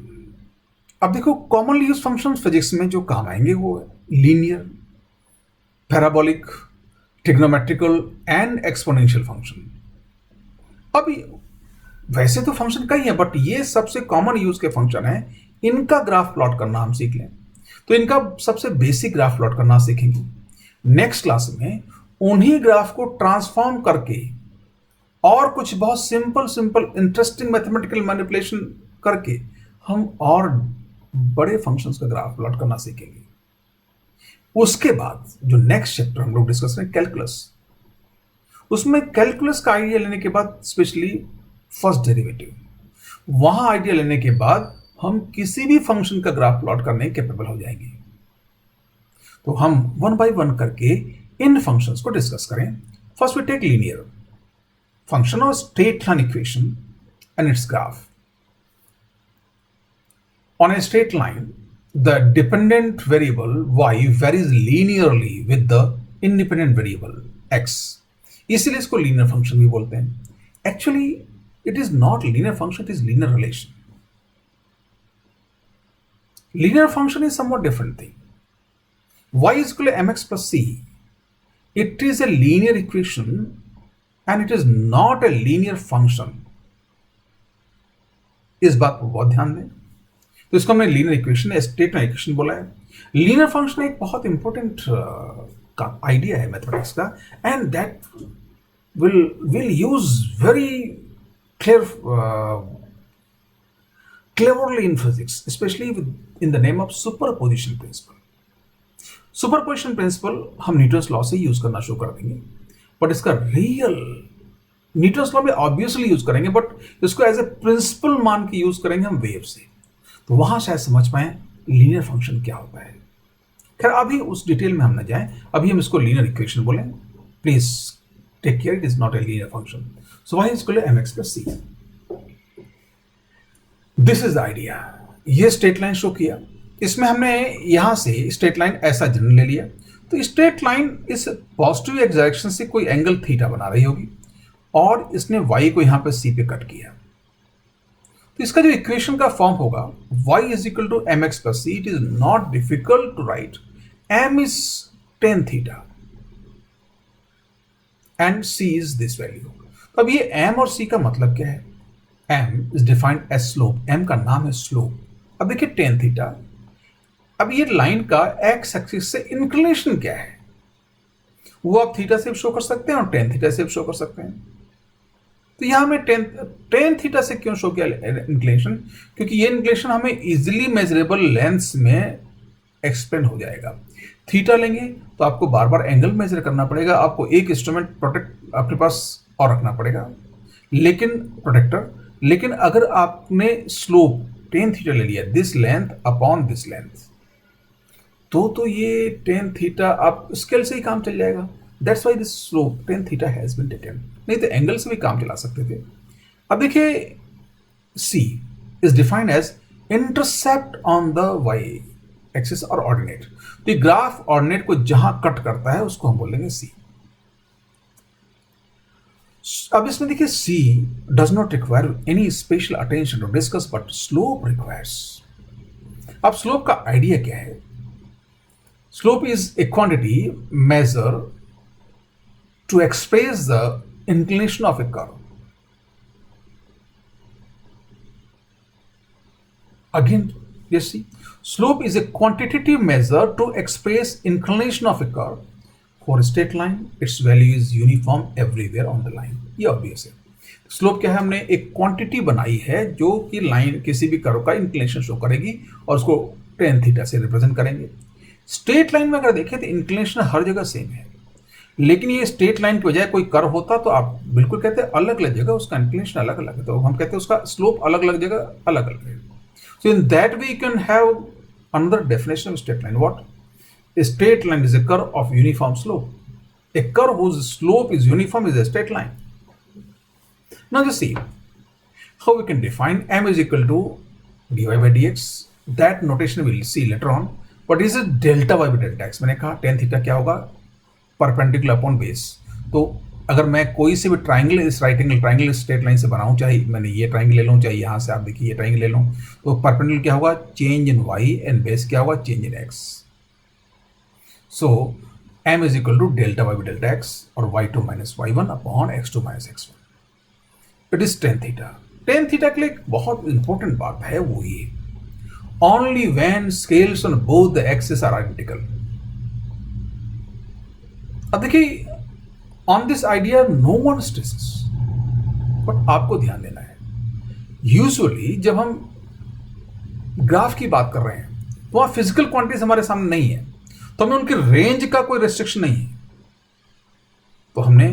अब देखो कॉमनली यूज फंक्शन फिजिक्स में जो काम आएंगे वो है linear, parabolic, trigonometrical and exponential function. अभी वैसे तो फंक्शन कई है, बट ये सबसे कॉमन यूज के फंक्शन है। इनका ग्राफ प्लॉट करना हम सीख लें, तो इनका सबसे बेसिक ग्राफ प्लॉट करना सीखेंगे। नेक्स्ट क्लास में उन्हीं ग्राफ को ट्रांसफॉर्म करके और कुछ बहुत सिंपल इंटरेस्टिंग मैथमेटिकल मैनिपुलेशन करके हम और बड़े फंक्शंस का ग्राफ प्लॉट करना सीखेंगे। उसके बाद जो नेक्स्ट चैप्टर हम लोग डिस्कस करें कैलकुलस, उसमें कैलकुलस का आइडिया लेने के बाद, स्पेशली फर्स्ट डेरिवेटिव, वहां आइडिया लेने के बाद हम किसी भी फंक्शन का ग्राफ प्लॉट करने कैपेबल हो जाएंगे। तो हम वन बाय वन करके इन फंक्शंस को डिस्कस करें। First we take linear function और straight line equation and its graph. On a straight line, the dependent variable y varies linearly with the independent variable x. इसीलिए इसको linear function भी बोलते हैं। Actually it is not linear function, it is linear relation. Linear function is समवhat different thing. y is equal to mx plus c. It is a linear equation and it is not a linear function. इस बात पर बहुत ध्यान दें। तो इसको हमने linear equation, straight line equation बोला है। लीनियर फंक्शन एक बहुत इंपॉर्टेंट का आइडिया है मैथमेटिक्स का, and that will use very cleverly in physics, especially in the name of superposition principle. Superposition principle हम न्यूटन्स लॉ से यूज करना शुरू कर देंगे, बट इसका रियल न्यूटन्स लॉ में ऑब्वियसली यूज करेंगे, बट इसको एज ए प्रिंसिपल मान के यूज करेंगे हम वेव से। तो वहां शायद समझ पाए लीनियर फंक्शन क्या होता है। खैर अभी उस डिटेल में हम न जाएं, अभी हम इसको लीनियर इक्वेशन बोलें। Please take care, it is not a linear function. So y इसको mx plus c। This is the idea. ये स्ट्रेट लाइन शो किया, इसमें हमने यहां से स्ट्रेट लाइन ऐसा जनरल ले लिया, तो स्ट्रेट लाइन इस पॉजिटिव एक्स डायरेक्शन से कोई एंगल थीटा बना रही होगी, और इसने y को यहां पे c पे कट किया। तो इसका जो इक्वेशन का फॉर्म होगा y is equal to mx plus c। It is not difficult to write. m is tan theta and c is this value. तो अब ये m और c का मतलब क्या है? m is defined as slope, m का नाम है स्लोप। अब देखिए tan थीटा, अब ये लाइन का x एक्सिस से इंक्लिनेशन क्या है, वो आप थीटा से शो कर सकते हैं और tan थीटा से शो कर सकते हैं। तो यहां हमने tan थीटा से क्यों शो किया इंक्लिनेशन? क्योंकि ये इंक्लिनेशन हमें इजिली मेजरेबल लेंस में एक्सप्लेन हो जाएगा। थीटा लेंगे तो आपको बार बार एंगल मेजर करना पड़ेगा, आपको एक इंस्ट्रूमेंट प्रोटेक्ट अपने पास और रखना पड़ेगा, लेकिन अगर आपने स्लोप tan थीटा ले लिया, this length upon this length, तो ये tan थीटा आप स्केल से ही काम चल जाएगा। That's why this slope tan theta has been taken। नहीं तो एंगल से भी काम चला सकते थे। अब देखिए C is defined as intercept on the y axis और ऑर्डिनेट। तो ये ग्राफ ऑर्डिनेट को जहां कट करता है उसको हम बोलेंगे C। अब इसमें देखिए C does not require any special attention to discuss, but slope requires। अब स्लोप का आइडिया क्या है? Slope is a quantity measure to express the inclination of a curve. Again, you see, slope is a quantitative measure to express inclination of a curve. For a straight line, its value is uniform everywhere on the line. ये obvious है. Slope क्या है, हमने एक quantity बनाई है जो कि लाइन किसी भी कर्व का इंक्लिनेशन शो करेगी और उसको टेन थीटा से रिप्रेजेंट करेंगे. स्ट्रेट लाइन में अगर देखें तो इंक्लिनेशन हर जगह सेम है, लेकिन ये स्ट्रेट लाइन की बजाय कोई कर्व होता तो आप बिल्कुल कहते हैं अलग अलग जगह उसका इंक्लिनेशन अलग अलग है, तो हम कहते हैं उसका स्लोप अलग अलग जगह अलग अलग है. So in that way you can have another definition of straight line. What? A straight line is a curve of uniform slope. A curve whose slope is uniform is a straight line. Now just see how we can define m is equal to dy by dx. That notation we will see later on. But is it delta y by delta x? मैंने कहा tan theta क्या होगा? Perpendicular upon base. तो अगर मैं कोई से भी ट्राइंगल इस right angle triangle straight line से बनाऊं, चाहे मैंने ये ट्राइंगल ले लूं चाहे यहाँ से आप देखिए ये ट्राइंगल ले लूं, तो परपेंडिकुलर क्या होगा? Change in y and base क्या होगा? Change in x. So m is equal to delta y by delta x or y2 minus y1 upon x2 minus x1. It is tan theta. Tan theta के लिए एक बहुत important बात है वो ये, only when scales on both the axes are identical. अब देखिए, on this idea no one stresses, but आपको ध्यान देना है. Usually जब हम ग्राफ की बात कर रहे हैं तो वहाँ फिजिकल क्वांटिटीज हमारे सामने नहीं है, तो हमें उनकी रेंज का कोई रेस्ट्रिक्शन नहीं है. तो हमने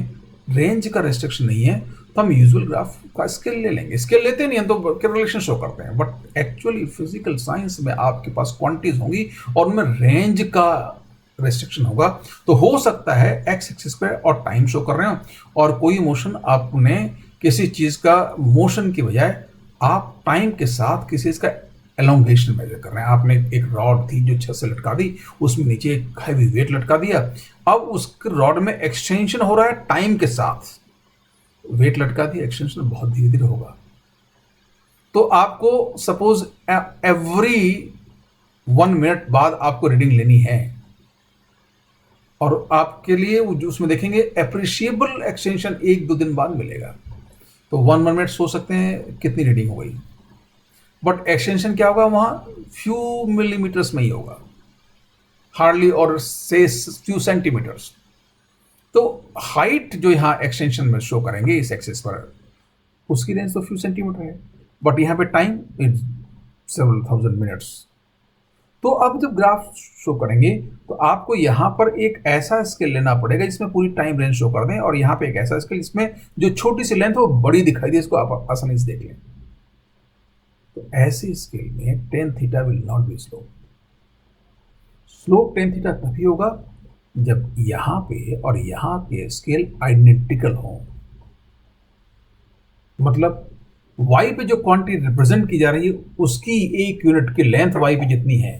रेंज का रेस्ट्रिक्शन नहीं है तो हम यूजुअल ग्राफ का स्केल ले लेंगे. स्केल लेते नहीं हैं तो रिलेशन शो करते हैं, बट एक्चुअली फिजिकल साइंस में आपके पास क्वांटिटीज होंगी और उनमें रेंज का रेस्ट्रिक्शन होगा. तो हो सकता है एक्स एक्सिस पे और टाइम शो कर रहे हो और कोई मोशन आपने किसी चीज का मोशन की बजाय आप टाइम के साथ किसी चीज का एलोंगेशन मेजर कर रहे हैं. आपने एक रॉड थी जो छत से लटका दी, उसमें नीचे एक हैवी वेट लटका दिया, अब उस रॉड में एक्सटेंशन हो रहा है टाइम के साथ. वेट लटका दिया, एक्सटेंशन बहुत धीरे धीरे होगा. तो आपको सपोज एवरी 1 मिनट बाद आपको रीडिंग लेनी है और आपके लिए उसमें देखेंगे एप्रिशिएबल एक्सटेंशन 1-2 दिन बाद मिलेगा. तो 1 मिनट सोच सकते हैं कितनी रीडिंग हो गई, बट एक्सटेंशन क्या होगा वहां? फ्यू मिलीमीटर्स में ही होगा, हार्डली, और से फ्यू सेंटीमीटर्स. तो हाइट जो यहाँ एक्सटेंशन में शो करेंगे इस एक्सिस पर, उसकी रेंज तो फ्यू सेंटीमीटर है, बट यहाँ पे time is several thousand minutes. तो अब जब ग्राफ शो करेंगे तो आपको यहाँ पर एक ऐसा स्केल लेना पड़ेगा जिसमें पूरी टाइम रेंज शो कर दें, और यहाँ पे एक ऐसा स्केल जिसमें जो छोटी सी लेंथ है वो बड़ी दिखाई दे, इसको आप आसानी से देख लें. तो ऐसे स्केल में tan theta will not be slope. Slope tan theta तभी होगा जब यहां पे और यहां के स्केल आइडेंटिकल हो. मतलब y पे जो क्वांटिटी रिप्रेजेंट की जा रही है उसकी एक यूनिट की लेंथ y पे जितनी है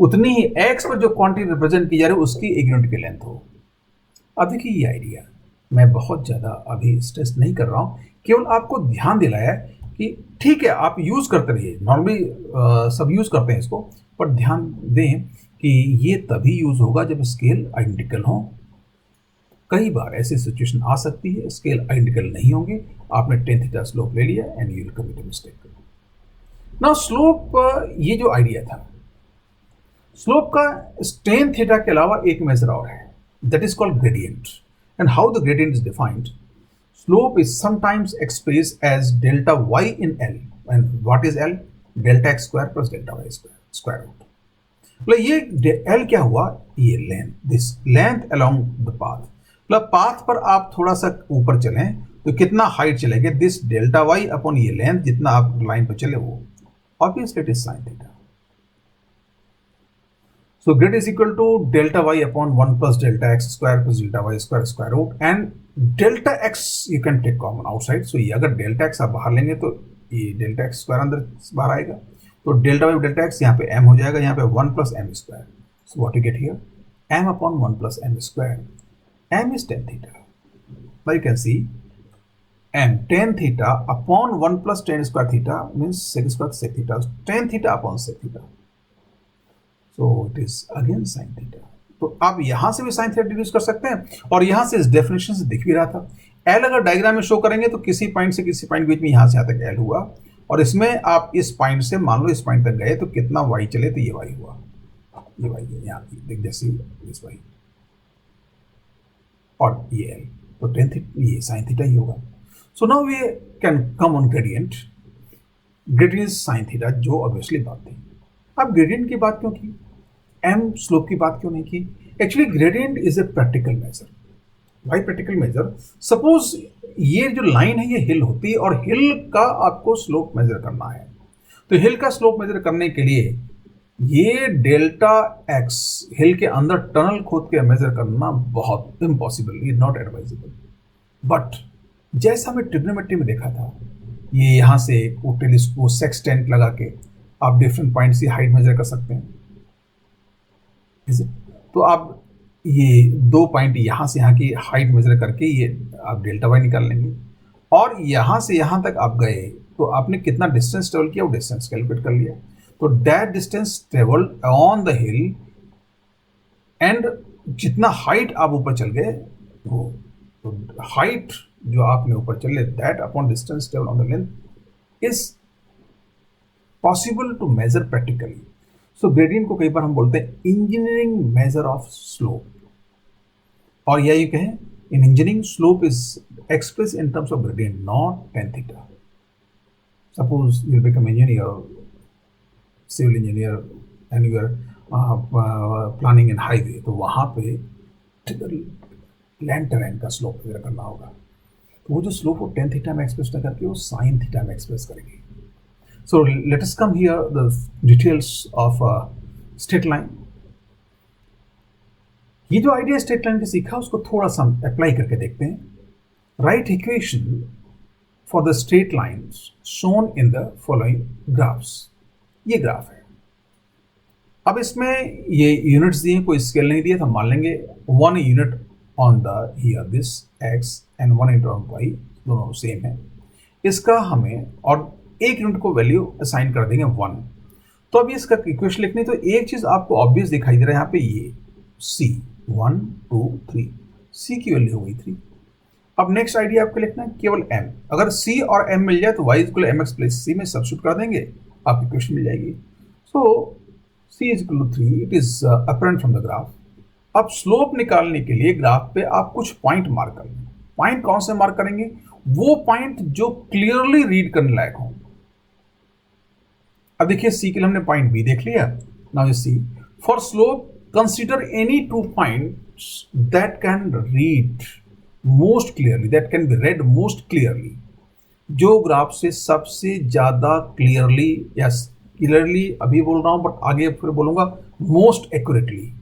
उतनी ही x पर जो क्वांटिटी रिप्रेजेंट की जा रही है उसकी एक यूनिट की लेंथ हो. अब देखिए ये आइडिया मैं बहुत ज्यादा अभी स्ट्रेस नहीं कर रहा हूं, केवल आपको ध्यान दिलाया कि ठीक है आप यूज करते रहिए, नॉर्मली सब यूज करते हैं इसको, पर ध्यान दें कि ये तभी यूज होगा जब स्केल आइडेंटिकल हो. कई बार ऐसी सिचुएशन आ सकती है स्केल आइडेंटिकल नहीं होंगे, आपने टेन थीटा स्लोप ले लिया and you will commit a mistake. Now slope ये जो आइडिया था, स्लोप का टेन थीटा के अलावा एक मेजर और है, that is called gradient. And how the gradient is defined? Slope is sometimes expressed as delta y in L. And what is L? Delta x square plus delta y square, square root. मतलब ये L क्या हुआ? ये length, this length along the path. मतलब path पर आप थोड़ा सा ऊपर चलें तो कितना हाइट चलेंगे? दिस डेल्टा y अपॉन ये लेंथ, जितना आप लाइन पर चले वो. Obviously it is sin theta. So grid is equal to delta y upon 1 plus delta x square plus delta y square square root, and delta x you can take common outside. So ये अगर delta x आप बाहर लेंगे तो ये delta x square अंदर बाहर आएगा, तो delta y delta x यहाँ पे m हो जाएगा, यहाँ पे 1 plus m square. So what you get here? m upon 1 plus m square. m is tan theta. Now you can see m tan theta upon 1 plus tan square theta means sec square sec theta. Tan theta upon sec theta. So it is again sine theta. तो आप यहां से भी sine theta deduce कर सकते हैं, और यहां से इस डेफिनेशन से दिख भी रहा था। एल अगर डायग्राम में शो करेंगे तो किसी पॉइंट से किसी पॉइंट के बीच में यहां से यहां तक एल हुआ, और इसमें आप इस पॉइंट से मान लो इस पॉइंट तक गए तो कितना वाई चले, तो ये वाई हुआ, ये वाई है यहाँ देख जैसे इस वाई, और ये एल, तो टेन थीटा ये साइन थीटा ही होगा। So now we can come on gradient. Gradient is sine theta, जो ऑब्वियसली बात थी। अब ग्रेडियंट की बात क्यों की, एम स्लोप की बात क्यों नहीं की? Actually gradient is a practical measure. Why practical measure? Suppose ये जो लाइन है ये हिल होती है, और हिल का आपको स्लोप मेजर करना है, तो हिल का स्लोप मेजर करने के लिए ये डेल्टा एक्स हिल के अंदर टनल खोद के मेजर करना बहुत इम्पॉसिबल, ये नॉट एडवाइजेबल। बट जैसा हमने ट्रिग्नोमेट्री में देखा था, ये यहाँ से वो टेलीस्कोप सेक्सटेंट लगा के आप डिफरेंट पॉइंट्स की हाइट मेजर कर सकते हैं। तो आप ये 2 पॉइंट यहाँ से यहाँ की हाइट मेजर करके ये आप डेल्टा वाई निकाल लेंगे, और यहाँ से यहाँ तक आप गए तो आपने कितना डिस्टेंस ट्रेवल किया वो डिस्टेंस कैलकुलेट कर लिया। तो that distance travelled on the hill, and जितना हाइट आप ऊपर चल गए वो, तो हाइट जो आपने ऊपर चले that upon distance travel on the length is possible to measure practically. So gradient को कई बार हम बोलते हैं इंजीनियरिंग मेजर ऑफ स्लोप, और या ये कहें in engineering slope is express in terms of gradient, not tan theta. Suppose you become engineer, civil engineer, and you are planning in highway, तो वहाँ पे लैंड टेरेन का स्लोप वगैरह करना होगा, तो वो जो स्लोप वो टेन थीटा में एक्सप्रेस न करके वो साइन थीटा में एक्सप्रेस करेंगे। So let us come here the details of straight line. ये जो आइडिया स्ट्रेट लाइन का सीखा उसको थोड़ा सा अप्लाई करके देखते हैं। Right equation for the straight line shown in the following graphs. ये ग्राफ है। अब इसमें ये यूनिट्स दिए, कोई स्केल नहीं दिया, तो मान लेंगे 1 unit on the here this x and 1 unit on y, दोनों सेम है। इसका हमें और एक यूनिट को वैल्यू असाइन कर देंगे 1। तो अभी इसका इक्वेशन लिखनी, तो एक चीज आपको ऑब्वियस दिखाई दे रहा है यहाँ पे, ये c 1 2 3, c की वैल्यू हो गई 3। अब नेक्स्ट आइडिया आपको लिखना है केवल m। अगर c और m मिल जाए तो y equal mx plus c में सब्स्टिट्यूट कर देंगे, आपकी इक्वेशन मिल जाएगी। So c is equal to 3, it is apparent from the graph. अब स्लोप निकालने के लिए ग्राफ पे आप कुछ पॉइंट मार्क कर लेंगे। पॉइंट कौन से मार्क करेंगे? वो पॉइंट जो क्लियरली रीड करने लायक हो। अब देखिए सी के लिए हमने पॉइंट बी देख लिया। Now see for slope consider any 2 points that can read most clearly, that can be red most clearly, जो ग्राफ से सबसे ज्यादा क्लियरली, या क्लियरली अभी बोल रहा हूं बट आगे फिर बोलूंगा most accurately.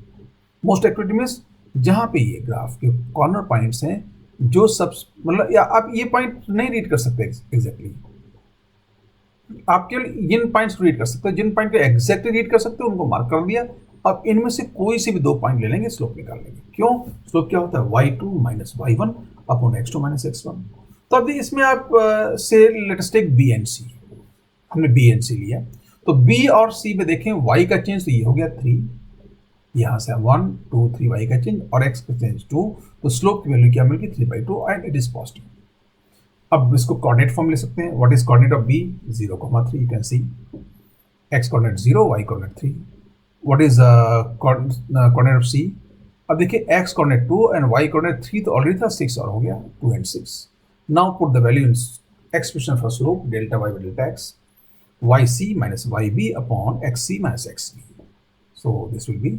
Most accurately means जहां पे ये ग्राफ के कॉर्नर पॉइंट्स हैं जो सब, मतलब या आप ये पॉइंट नहीं रीड कर सकते एग्जैक्टली, आप केवल इन पॉइंट्स को रीड कर सकते हैं। जिन पॉइंट को एग्जैक्टली रीड कर सकते हो उनको मार्क कर दिया। अब इनमें से कोई से भी 2 पॉइंट ले लेंगे, स्लोप निकाल लेंगे। क्यों? स्लोप क्या होता है? y2 minus y1 upon x2 minus x1। तो अभी इसमें आप से let us take b and c, हमने b एंड c लिया, तो b और c में देखें y का चेंज तो ये हो गया 3, यहाँ से 1 2 3 y का चेंज और x का चेंज 2, तो स्लोप की वैल्यू क्या मिलेगी 3/2 एंड इट इज पॉजिटिव। अब इसको कोऑर्डिनेट फॉर्म ले सकते हैं। What is coordinate of b? 0,3, you can C x coordinate 0, y coordinate 3। What is coordinate of c? अब देखिए x coordinate 2 and y coordinate 3 तो ऑलरेडी था, 6 और हो गया 2 and 6। Now put the value in expression for slope delta y by delta x, yc minus yb upon xc minus xb। So this will be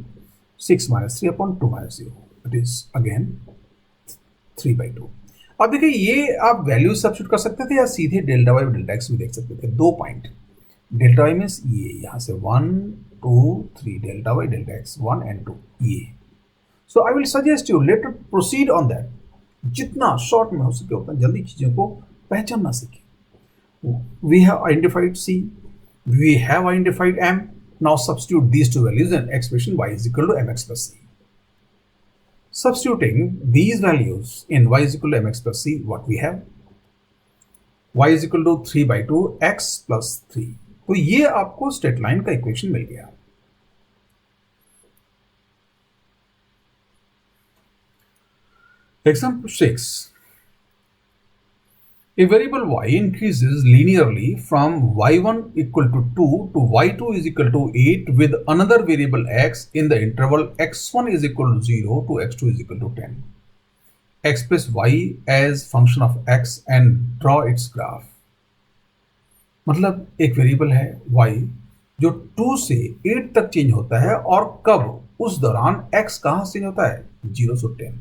6 minus 3 upon 2 minus 0, it is again 3/2। अब देखिए ये आप value substitute कर सकते थे या सीधे delta y delta x भी देख सकते थे। 2 पॉइंट डेल्टा वाई मीन्स ये यहाँ से 1 2 3 delta y delta x 1 and 2 ये। So I will suggest you let proceed on that. जितना शॉर्ट में हो सके उतना जल्दी चीज़ों को पहचानना सीखें। We have identified C, we have identified M, now substitute these 2 values in expression y is equal to mx plus c. Substituting these values in y is equal to mx plus c, what we have? Y is equal to 3/2 x plus 3. तो ये आपको straight line का equation मिल गया। Example 6. A variable y increases linearly from y1 equal to 2 to y2 is equal to 8 with another variable x in the interval x1 is equal to 0 to x2 is equal to 10. Express y as function of x and draw its graph. मतलब एक variable है y जो 2 से 8 तक change होता है और कब उस दौरान x कहां से चेंज होता है 0 से 10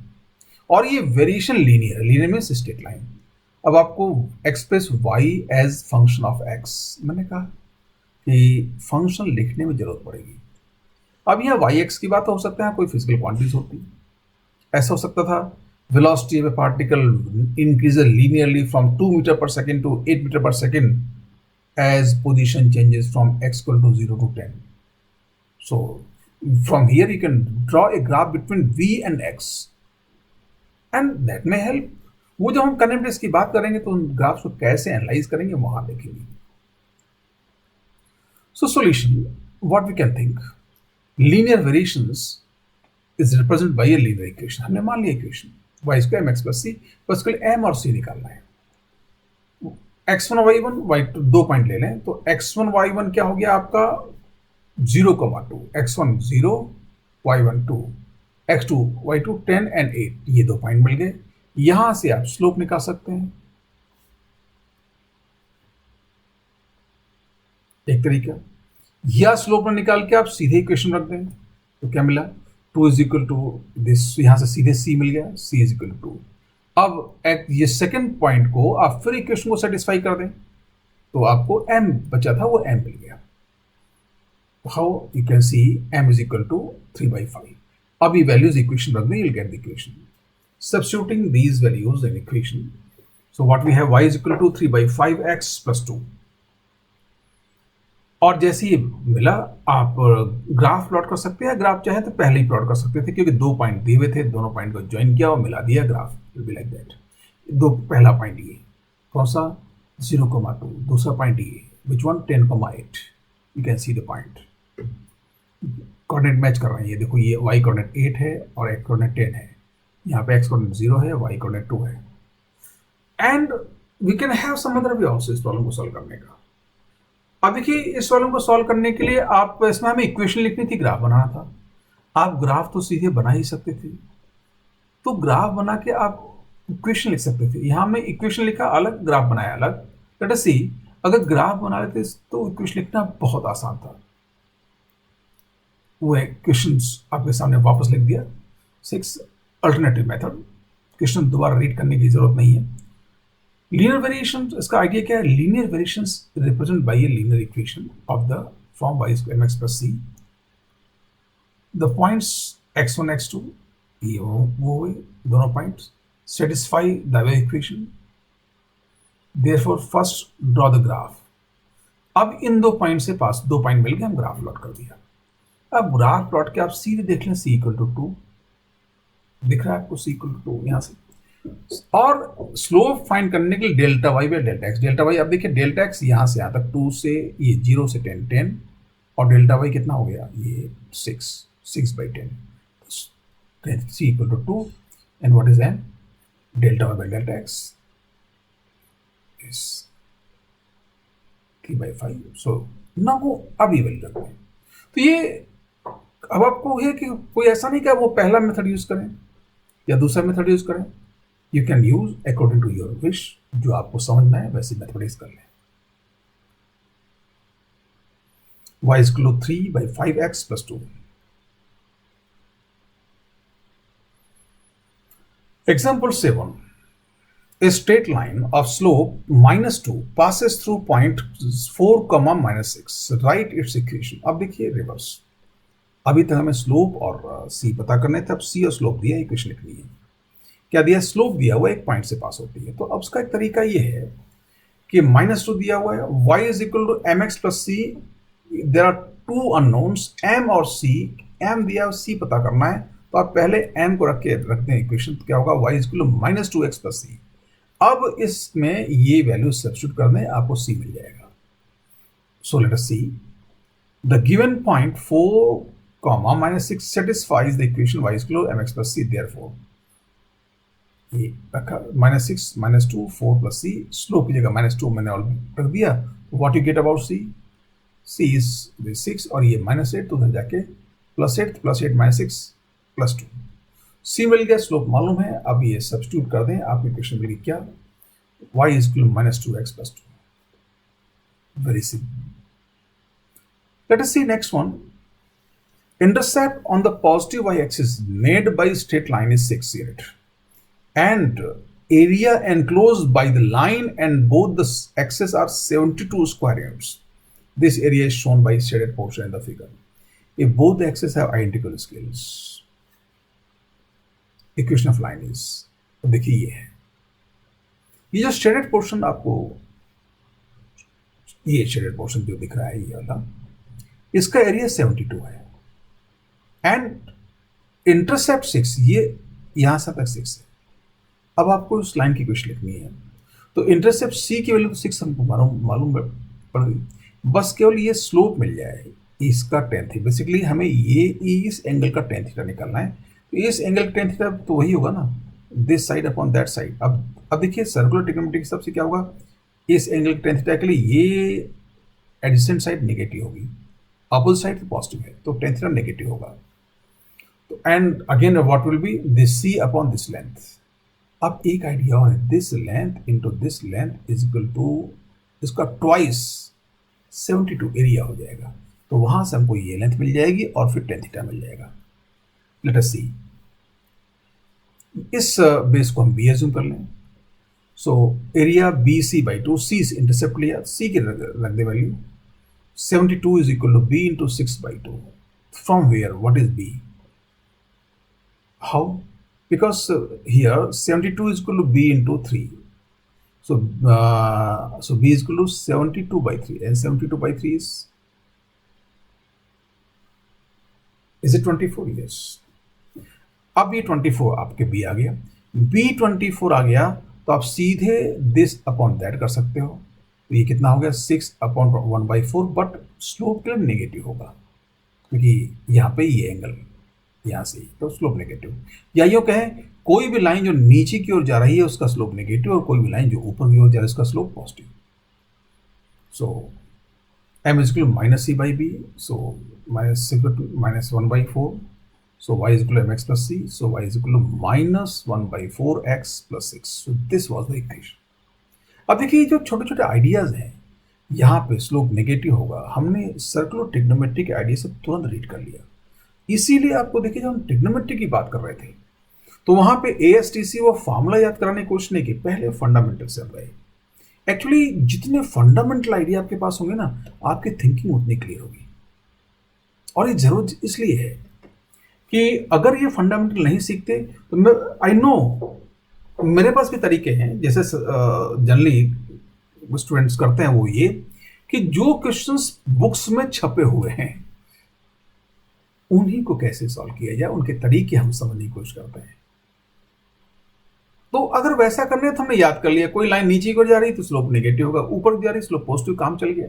और ये variation linear linear means straight line. अब आपको express y as function of x मैंने कहा कि फंक्शन लिखने में जरूरत पड़ेगी। अब यह yx की बात हो सकता है कोई फिजिकल क्वांटिटीज होती ऐसा हो सकता था velocity of a particle increases linearly from 2 meter per second to 8 meter per second as position changes from x equal to 0 to 10. So from here you can draw a graph between v and x and that may help. वो जब हम connectivities की बात करेंगे तो उन graphs को कैसे एनालाइज करेंगे वहां देखेंगे। So solution what we can think linear variations is represent by a linear equation. हमने मान लिया equation y square mx plus c बस के लिए m और c निकालना है। x1 y1 y2 दो पॉइंट ले लें तो x1 y1 क्या हो गया आपका 0,2 x1 0 y1 2 x2 y2 10 and 8 ये दो पॉइंट मिल गए। यहां से आप स्लोप निकाल सकते हैं एक तरीका या स्लोप निकाल के आप सीधे इक्वेशन रख दें तो क्या मिला 2 इज इक्वल टू दिस यहां से सीधे c मिल गया c इज इक्वल टू 2। अब ये सेकंड पॉइंट को आप फिर इक्वेशन को सेटिस्फाई कर दें तो आपको m बचा था वो m मिल गया। How you can see m is equal to 3/5। अब ये वैल्यूज इक्वेशन रख दें you'll get the equation. Substituting these values in equation, so what we have y is equal to 3/5x plus 2 और जैसे ही मिला आप ग्राफ प्लॉट कर सकते हैं। ग्राफ चाहे तो पहले ही प्लॉट कर सकते थे क्योंकि दो पॉइंट दिए हुए थे दोनों पॉइंट को ज्वाइन किया और मिला दिया graph will be like that. दो पहला पॉइंट ये कौन सा 0,2 दूसरा पॉइंट ये which one 10,8 you can see the point coordinate match कर रहे हैं। ये देखो ये y कोऑर्डिनेट 8 है और x कोऑर्डिनेट 10 है। यहाँ पे x कोऑर्डिनेट 0 है y कोऑर्डिनेट 2 है and we can have some other way also इस प्रॉब्लम को सॉल्व करने का। अब देखिए इस प्रॉब्लम को सॉल्व करने के लिए आप इसमें हमें इक्वेशन लिखनी थी ग्राफ बनाना था। आप ग्राफ तो सीधे बना ही सकते थे तो ग्राफ बना के आप इक्वेशन लिख सकते थे। यहां हमने इक्वेशन लिखा अलग ग्राफ बनाया अलग। लेट अस सी अगर ग्राफ बना लेते तो इक्वेशन लिखना बहुत आसान था। वो इक्वेशंस आपके सामने वापस लिख दिया। 6 अल्टरनेटिव मेथड क्वेश्चन दोबारा रीड करने की जरूरत नहीं है। लीनियर वेरिएशन इसका आइडिया क्या है linear variations represent by a linear equation of the form y square mx plus c the points x1 x2 ये वो हुए दोनों points satisfy the way equation therefore first draw the graph. अब इन दो point से पास दो पॉइंट मिल गए हम ग्राफ प्लॉट कर दिया। अब ग्राफ प्लॉट के आप सीधे देख लें c इक्वल टू 2 दिख रहा है आपको c इक्वल टू 2 यहां से और स्लोप फाइंड करने के लिए delta y by delta x। Delta y अब देखिए डेल्टा x यहां से यहां तक 2 से ये 0 से 10 10 और डेल्टा y कितना हो गया ये 6/10 c equal to 2 and what is m delta y by delta x is 3/5। So ना वो अभी वैल्यू रखते हैं तो ये अब आपको है कि कोई ऐसा नहीं कि वो पहला मेथड यूज करें या दूसरा मेथड यूज करें। You can use according to your wish जो आपको समझना है वैसे मेथड यूज कर लें। y is equal to 3/5x plus 2. Example 7. A straight line of slope -2 passes through point 4, -6. Write its equation. अब देखिए रिवर्स अभी तक हमें स्लोप और c पता करने थे। अब c और स्लोप दिया इक्वेशन लिखनी है। क्या दिया स्लोप दिया हुआ एक पॉइंट से पास होती है तो अब उसका एक तरीका ये है कि -2 दिया हुआ है y is equal to mx plus c there are two unknowns m और c m दिया है c पता करना है तो आप पहले m को रख दें इक्वेशन तो क्या होगा y is equal to -2x plus c। अब इसमें ये वैल्यू सब्स्टिट्यूट कर दें आपको c मिल जाएगा। सो let us see the given point 4, -6 satisfies the equation y is equal to mx plus c therefore ये रखा -6 -2 4 प्लस सी, स्लोप की जगह -2 मैंने ऑलरेडी रख दिया। What you get about c, c is 6 और ये -8 तो उधर जाके +8 +8 -6 +2, सी मिल गया, स्लोप मालूम है। अब ये सब्स्टिट्यूट कर दें, आपकी इक्वेशन मिल गई क्या, y is equal to -2x + 2, very simple। Let us see next one। Intercept on the positive y-axis made by straight line is 6 unit, and area enclosed by the line and both the axes are 72 square units. This area is shown by shaded portion in the figure if both the axes have identical scales। Equation of line is, तो देखिए ये है, ये जो shaded portion आपको, ये shaded portion जो दिख रहा है ये वाला, इसका एरिया 72 है एंड इंटरसेप्ट 6, ये यहां से तक 6 है। अब आपको इस लाइन की इक्वेशन लिखनी है, तो इंटरसेप्ट सी की वैल्यू तो 6 हमको मालूम पड़ गई, बस केवल ये स्लोप मिल जाए इसका tan थीटा। बेसिकली हमें ये इस एंगल का tan थीटा निकालना है, तो इस एंगल का tan थीटा तो वही होगा ना, this side upon that side. अब देखिए सर्कुलर ट्रिग्नोमेट्री के हिसाब से क्या होगा, इस एंगल के tan थीटा के लिए ये एडजेसेंट साइड नेगेटिव होगी, अपोजिट साइड तो पॉजिटिव है, तो tan थीटा नेगेटिव होगा। तो and again what will be this c upon this length. अब एक आइडिया और है, this length into this length is equal to इसका ट्वाइस 72 एरिया हो जाएगा, तो वहां से हमको ये लेंथ मिल जाएगी और फिर tan थीटा मिल जाएगा। लेट अस सी, इस बेस को हम बी एज्यूम कर लें, so area B C by 2, C intercept लिया, सी की रख दे value, 72 is equal to B into 6/2। From where, what is B, how, because here 72 is equal to b into 3, so b is equal to 72/3 and 72/3 is it 24? Yes। अब ये 24 आपके b आ गया, b 24 आ गया तो आप सीधे दिस अपॉन दैट कर सकते हो, तो ये कितना हो गया 6/1/4, बट स्लोप के लिए नेगेटिव होगा क्योंकि यहाँ पे ये एंगल यहाँ से, तो स्लोप नेगेटिव। या यूँ कहें कोई भी लाइन जो नीचे की ओर जा रही है उसका स्लोप नेगेटिव, और कोई भी लाइन जो ऊपर की ओर जा रही है उसका slope positive. So m is equal to -c/b, so -1/4, so y is equal to mx plus c, so y is equal to -1/4x plus 6, so this was the equation। अब देखिए जो छोटे छोटे आइडियाज हैं, यहाँ पे स्लोप नेगेटिव होगा, हमने सर्कुलर ट्रिग्नोमेट्री के आइडिया से तुरंत रीड कर लिया। इसीलिए आपको देखिए जब हम ट्रिग्नोमेट्री की बात कर रहे थे तो वहां पे ASTC वो फॉर्मूला याद कराने की कोशिश नहीं की, पहले फंडामेंटल से हम गए। एक्चुअली जितने फंडामेंटल आइडिया आपके पास होंगे ना, आपकी थिंकिंग उतनी क्लियर होगी। और ये जरूरत इसलिए है कि अगर ये फंडामेंटल नहीं सीखते तो मैं आई नो मेरे पास भी तरीके हैं, जैसे जनरली स्टूडेंट्स करते हैं, वो ये कि जो क्वेश्चंस बुक्स में छपे हुए हैं उन्हीं को कैसे सॉल्व किया जाए, उनके तरीके हम समझने की कोशिश करते हैं। तो अगर वैसा करने तो हमने याद कर लिया, कोई लाइन नीचे की ओर जा रही तो स्लोप नेगेटिव होगा, ऊपर जा रही स्लोप पॉजिटिव, काम चल गया।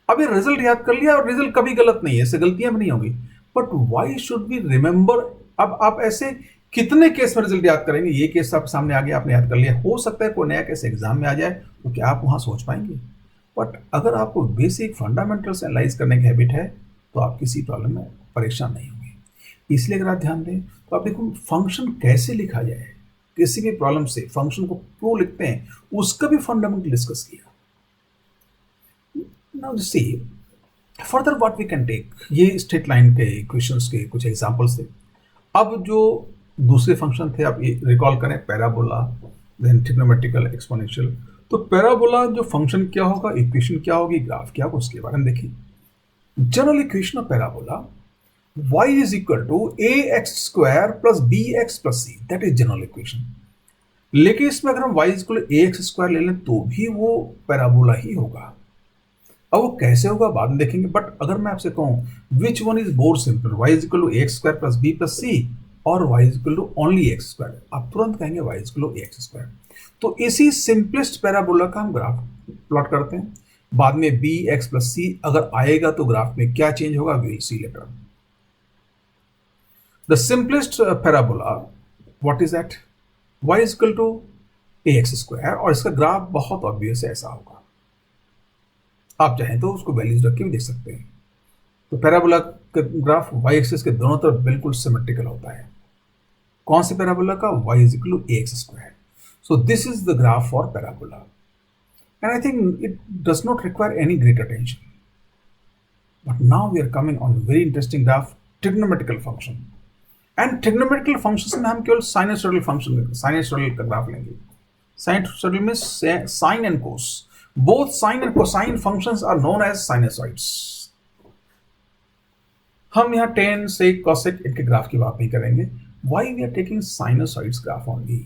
अब ये रिजल्ट याद कर लिया और रिजल्ट कभी गलत नहीं है, इससे गलतियां भी नहीं होंगी, but why should be remember. अब आप ऐसे कितने केस में रिजल्ट याद करेंगे, ये केस आपके सामने आ गया, आपने याद कर लिया, हो सकता है कोई नया केस एग्जाम में आ जाए तो क्या आप वहां सोच पाएंगे। बट अगर आपको बेसिक फंडामेंटल्स एनालाइज करने की हैबिट है तो आप किसी प्रॉब्लम में परेशान नहीं होंगे। इसलिए अगर आप ध्यान दें तो आप देखो फंक्शन कैसे लिखा जाए, किसी भी प्रॉब्लम से फंक्शन को क्यों लिखते हैं, उसका भी फंडामेंटल डिस्कस किया। Now see further what we can take, ये स्ट्रेट लाइन के इक्वेशंस के कुछ एग्जांपल्स थे। अब जो दूसरे फंक्शन थे आप ये रिकॉल करें, पैराबोला, देन ट्रिग्नोमेट्रिकल, एक्सपोनेंशियल। तो पैराबोला जो फंक्शन क्या होगा, इक्वेशन क्या होगी, ग्राफ क्या होगा, उसके बारे में देखिए। General equation of parabola y is equal to ax square plus bx plus c, that is general equation. लेकिन इसमें अगर हम y is equal to ax square ले लें तो भी वो पैराबोला ही होगा। अब वो कैसे होगा बाद में देखेंगे, बट अगर मैं आपसे कहूं which one is more simple, y is equal to ax square plus b plus c और y is equal to only x square, आप तुरंत कहेंगे y is equal to ax square। तो इसी सिंपलेस्ट पैराबोला का हम ग्राफ प्लॉट करते हैं, बाद में b x plus c अगर आएगा तो ग्राफ में क्या चेंज होगा, we will see later. The simplest parabola, what is that? y is equal to a x square, और इसका ग्राफ बहुत ऑब्वियस ऐसा होगा। आप चाहें तो उसको वैल्यूज रख के भी देख सकते हैं। तो पैराबोला का ग्राफ वाई एक्सिस के दोनों तरफ बिल्कुल सिमेट्रिकल होता है। कौन से पैराबोला का? y is equal to a x square. So this is the graph for parabola, and I think it does not require any great attention. But now we are coming on very interesting graph, trigonometrical function. And trigonometrical function में हम केवल sinusoidal function, sinusoidal का graph लेंगे। Sinusoidal में sine and cos, both sine and cosine functions are known as sinusoids. हम यहाँ tan sec cosec इनके graph की बात नहीं करेंगे। Why we are taking sinusoids graph only?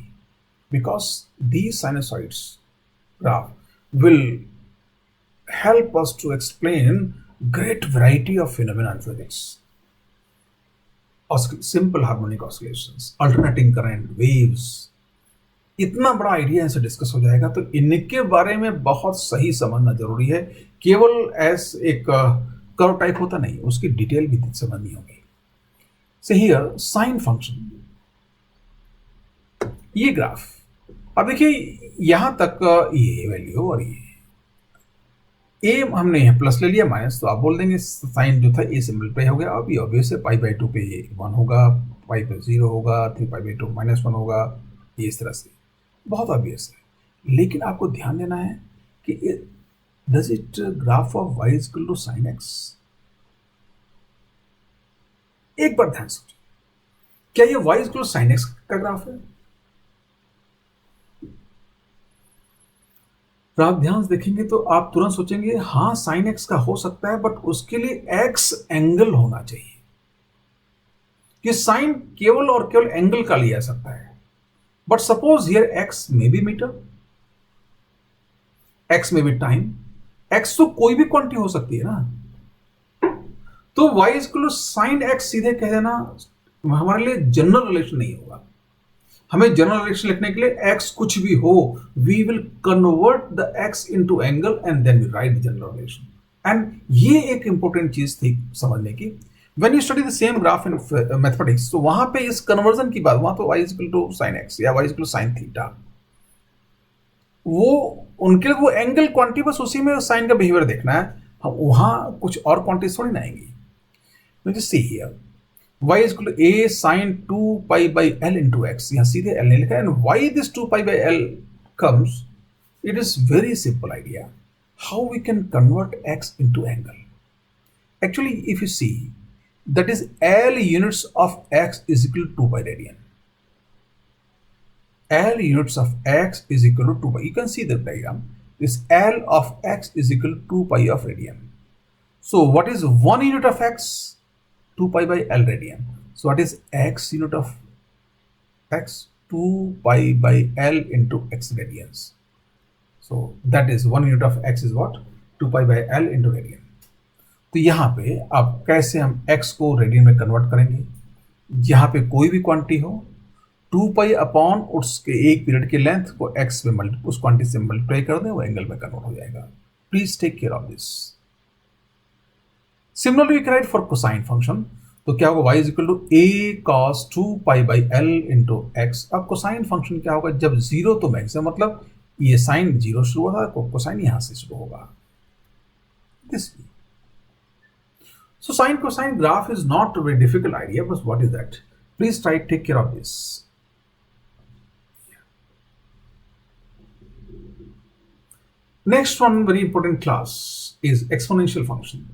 Because these sinusoids graph will help us to explain great variety of phenomena in physics. Simple harmonic oscillations, alternating current, waves. इतना बड़ा idea इनसे discuss हो जाएगा, तो इनके बारे में बहुत सही समझना जरूरी है। केवल एस एक कर्व टाइप होता नहीं, उसकी डिटेल भी समझनी होगी। So here sin function, ये ग्राफ, अब देखिए यहां तक ये वैल्यू और ये ए हमने यहाँ प्लस ले लिया, माइनस, तो आप बोल देंगे साइन जो था ए सिंबल पे हो गया। अब ये ऑब्वियस है, पाई बाई 2 पे 1 होगा, पाई पे 0 होगा, 3 पाई बाई 2 -1 होगा, ये इस तरह से बहुत ऑब्वियस है। लेकिन आपको ध्यान देना है कि does it graph of y is equal to sine x? एक बार ध्यान सोचिए, क्या ये y is equal to sine x का ग्राफ है? तो आप ध्यान से देखेंगे तो आप तुरंत सोचेंगे हाँ साइन एक्स का हो सकता है, बट उसके लिए एक्स एंगल होना चाहिए, कि साइन केवल और केवल एंगल का लिया जा सकता है। But suppose here x may be metre, x में भी टाइम, एक्स तो कोई भी क्वांटिटी हो सकती है ना। तो y is equal to sine x सीधे कह देना हमारे लिए जनरल रिलेशन नहीं होगा। हमें जनरल रिलेशन लिखने के लिए x कुछ भी हो, we will convert the x into angle and then we write the general relation. And ये एक इंपॉर्टेंट चीज थी समझने की। When you study the same graph in mathematics, तो वहां पे इस कन्वर्जन की बात, वहां तो y is equal to sine x या y is equal to sine theta, वो उनके लिए वो एंगल क्वांटिटी, बस उसी में साइन का बिहेवियर देखना है। हम वहां कुछ और क्वांटिटी थोड़ी ना आएंगी। Just see here, y is equal to a sin 2 pi by l into x, यहाँ सीधे l नहीं लिखा है। And why this 2 pi by l comes? It is very simple idea how we can convert x into angle. Actually, if you see, that is l units of x is equal to 2 pi radian. L units of x is equal to 2 pi. You can see the diagram. This L of x is equal to 2 pi of radian. So what is 1 unit of x? 2 pi by L radian. So what is x unit of x? 2 pi by L into x radians. So that is 1 unit of x is what? 2 pi by L into radian. तो यहाँ पे अब कैसे हम x को radian में convert करेंगे? यहाँ पे कोई भी क्वांटिटी हो, 2 पाई अपॉन उसके एक पीरियड की लेंथ को x में उस क्वांटिटी से मल्टीप्लाई कर दें, वो एंगल में कन्वर्ट हो जाएगा। Please take care of this. Similarly write for cosine function, तो क्या होगा? y is equal to a cos 2 pi by l into x. अब कोसाइन फंक्शन क्या होगा? जब जीरो तो मैक्सिमम, मतलब ये साइन जीरो शुरू होगा, कोसाइन यहां से शुरू होगा। This so sine cosine graph is not a very difficult idea, but what is that? Please try take care of this. Next one very important class is exponential function.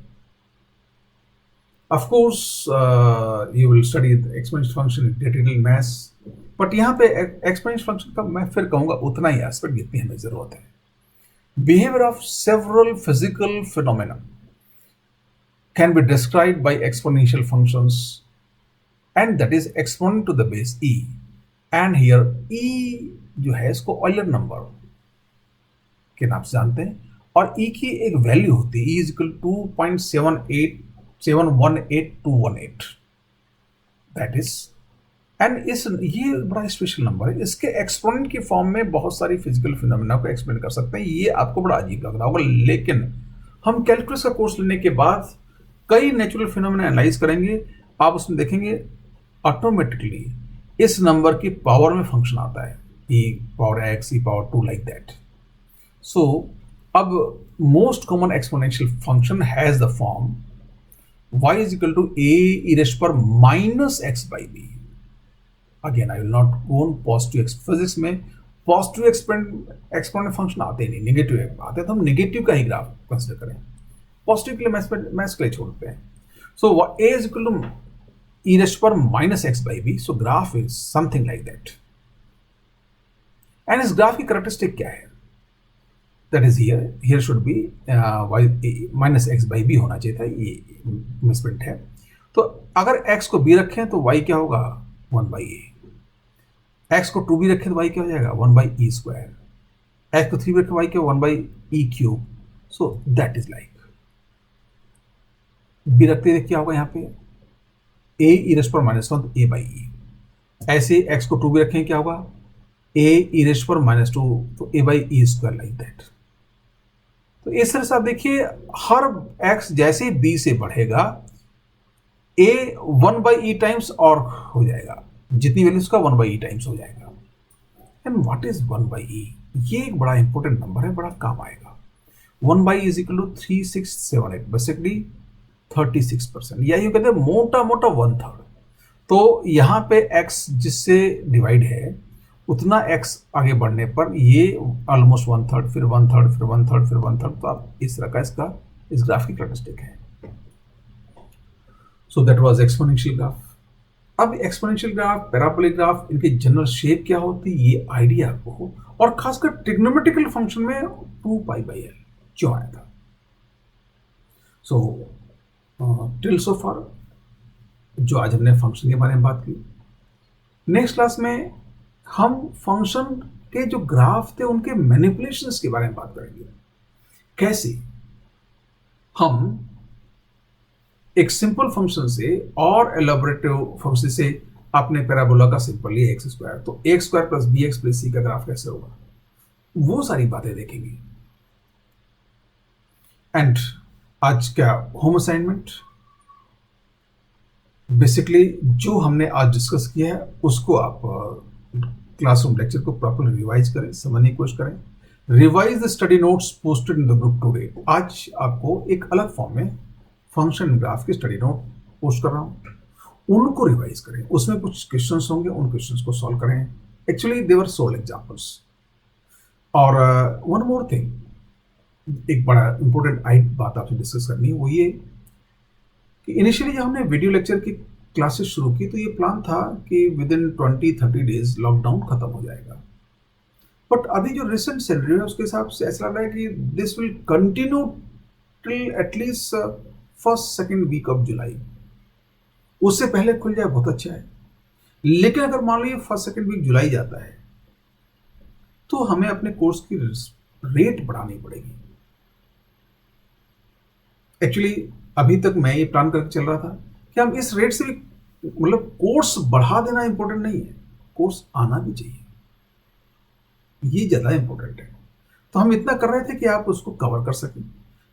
Of course, you will study the exponential function in detail in maths, but यहाँ पे exponential function का मैं फिर कहूँगा उतना ही aspect जितनी हमें जरूरत है। Behavior of several physical phenomena can be described by exponential functions, and that is exponent to the base e. And here e जो है इसको ऑयलर नंबर के नाम से जानते हैं, और e की एक वैल्यू होती है, e is equal 2.718 that is, and ये बड़ा स्पेशल नंबर है। इसके एक्सपोनेंट की फॉर्म में बहुत सारी फिजिकल फिनोमेना को एक्सप्लेन कर सकते हैं। ये आपको बड़ा अजीब लग रहा होगा, लेकिन हम कैलकुलस का कोर्स लेने के बाद कई नेचुरल फिनोमेना एनालाइज करेंगे, आप उसमें देखेंगे ऑटोमेटिकली इस नंबर की पावर में फंक्शन आता है। e power x, e power 2 like that. So अब most common exponential function has the form y is equal to a e raised to power minus x by b. Again, I will not go on positive physics में positive exponent function आते ही नहीं, negative आते हैं तो हम negative का ही graph consider करें, positive के लिए मैथ्स के लिए छोड़ते हैं. सो a is equal to e raised to power minus x by b. So graph is something like that. And इस ग्राफ की करेक्टरिस्टिक क्या है? That is here should be y minus x by b होना चाहिए था, ये misprint है. तो अगर x को b रखें तो y क्या होगा? 1 by a. x को 2b रखें तो y क्या हो जाएगा? 1 by e square. x को 3b रखें y क्या? 1 by e cube. So that is like b रखते क्या होगा यहाँ पे? a e raised to power minus 1 a by e. ऐसे x को 2b रखें क्या होगा? a e raised to power minus 2 तो a by e square like that. तो इस तरह से आप देखिए हर x जैसे b से बढ़ेगा a 1 by e टाइम्स और हो जाएगा, जितनी वैल्यू उसका 1 by e टाइम्स हो जाएगा. And what is 1 by e? ये एक बड़ा इंपॉर्टेंट नंबर है, बड़ा काम आएगा. 1 by e is equal to 3678, basically 36%, या यूं कहते हैं मोटा मोटा 1/3. तो यहाँ पे x जिससे डिवाइड है उतना x आगे बढ़ने पर ये ऑलमोस्ट 1/3, फिर 1/3, फिर 1/3, फिर 1/3. तो आप इस तरह का इसका इस ग्राफ की कैरेक्टरिस्टिक है. So that was exponential graph. अब एक्सपोनेंशियल ग्राफ, पैराबोलिक ग्राफ, इनकी जनरल शेप क्या होती है ये आइडिया आपको हो, और खासकर ट्रिग्नोमेट्रिकल फंक्शन में 2π/l क्यों आया था. सो टिल सो फार जो आज हमने फंक्शन के बारे में बात की. नेक्स्ट क्लास में हम फंक्शन के जो ग्राफ थे उनके मैनिपुलेशंस के बारे में बात करेंगे. कैसे हम एक सिंपल फंक्शन से और एलाबोरेटिव फंक्शन से आपने पैराबोला का सिंपल लिया एक्स स्क्वायर, तो x square plus b x plus c का ग्राफ कैसे होगा, वो सारी बातें देखेंगे. एंड आज क्या होम असाइनमेंट, बेसिकली जो हमने आज डिस्कस किया है उसको आप क्लासरूम लेक्चर को प्रॉपर्ली रिवाइज करें, समझने की कोशिश करें. Revise the study notes posted in the group today. आज आपको एक अलग फॉर्म में फंक्शन ग्राफ की स्टडी नोट पोस्ट कर रहा हूँ, उनको रिवाइज करें. उसमें कुछ क्वेश्चंस होंगे, उन क्वेश्चंस को सॉल्व करें. एक्चुअली देवर सोल्व एग्जाम्पल्स. और वन मोर थिंग, एक बड़ा इंपॉर्टेंट बात आपसे डिस्कस करनी है, वो ये कि इनिशियली जब हमने वीडियो लेक्चर की क्लासेस शुरू की तो ये प्लान था कि विद इन 20-30 डेज लॉकडाउन खत्म हो जाएगा. बट अभी जो रिसेंट सैलरी है उसके हिसाब से ऐसा लग रहा है कि this will continue till at least first second week of July. उससे पहले खुल जाए बहुत अच्छा है. लेकिन अगर मान लीजिए फर्स्ट सेकेंड वीक जुलाई जाता है तो हमें अपने कोर्स की रेट बढ़ानी पड़ेगी. एक्चुअली अभी तक मैं ये प्लान करके चल रहा था कि हम इस रेट से भी, मतलब कोर्स बढ़ा देना इंपॉर्टेंट नहीं है, कोर्स आना भी चाहिए, ये ज़्यादा इंपॉर्टेंट है. तो हम इतना कर रहे थे कि आप उसको कवर कर सकें.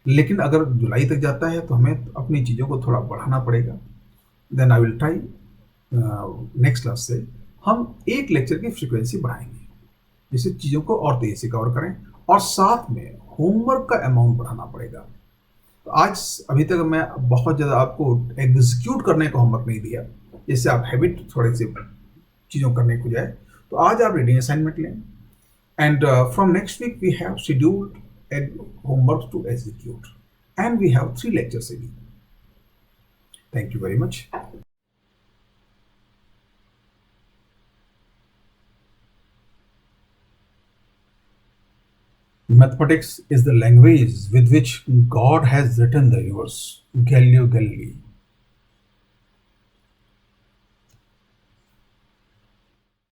लेकिन अगर जुलाई तक जाता है तो हमें अपनी चीज़ों को थोड़ा बढ़ाना पड़ेगा. Then I will try next class से हम एक लेक्चर की फ्रीक्वेंसी बढ़ाएंगे जिससे चीज़ों को और तेज़ी से कवर करें, और साथ में होमवर्क का अमाउंट बढ़ाना पड़ेगा. तो आज अभी तक मैं बहुत ज़्यादा आपको एग्जीक्यूट करने का होमवर्क नहीं दिया, जिससे आप हैबिट थोड़ी सी चीज़ों करने को जाए. तो आज आप रीडिंग असाइनमेंट लें, and from next week we have scheduled homework to execute, and we have 3 lectures a week. Thank you very much. Mathematics is the language with which God has written the universe. Galileo Galilei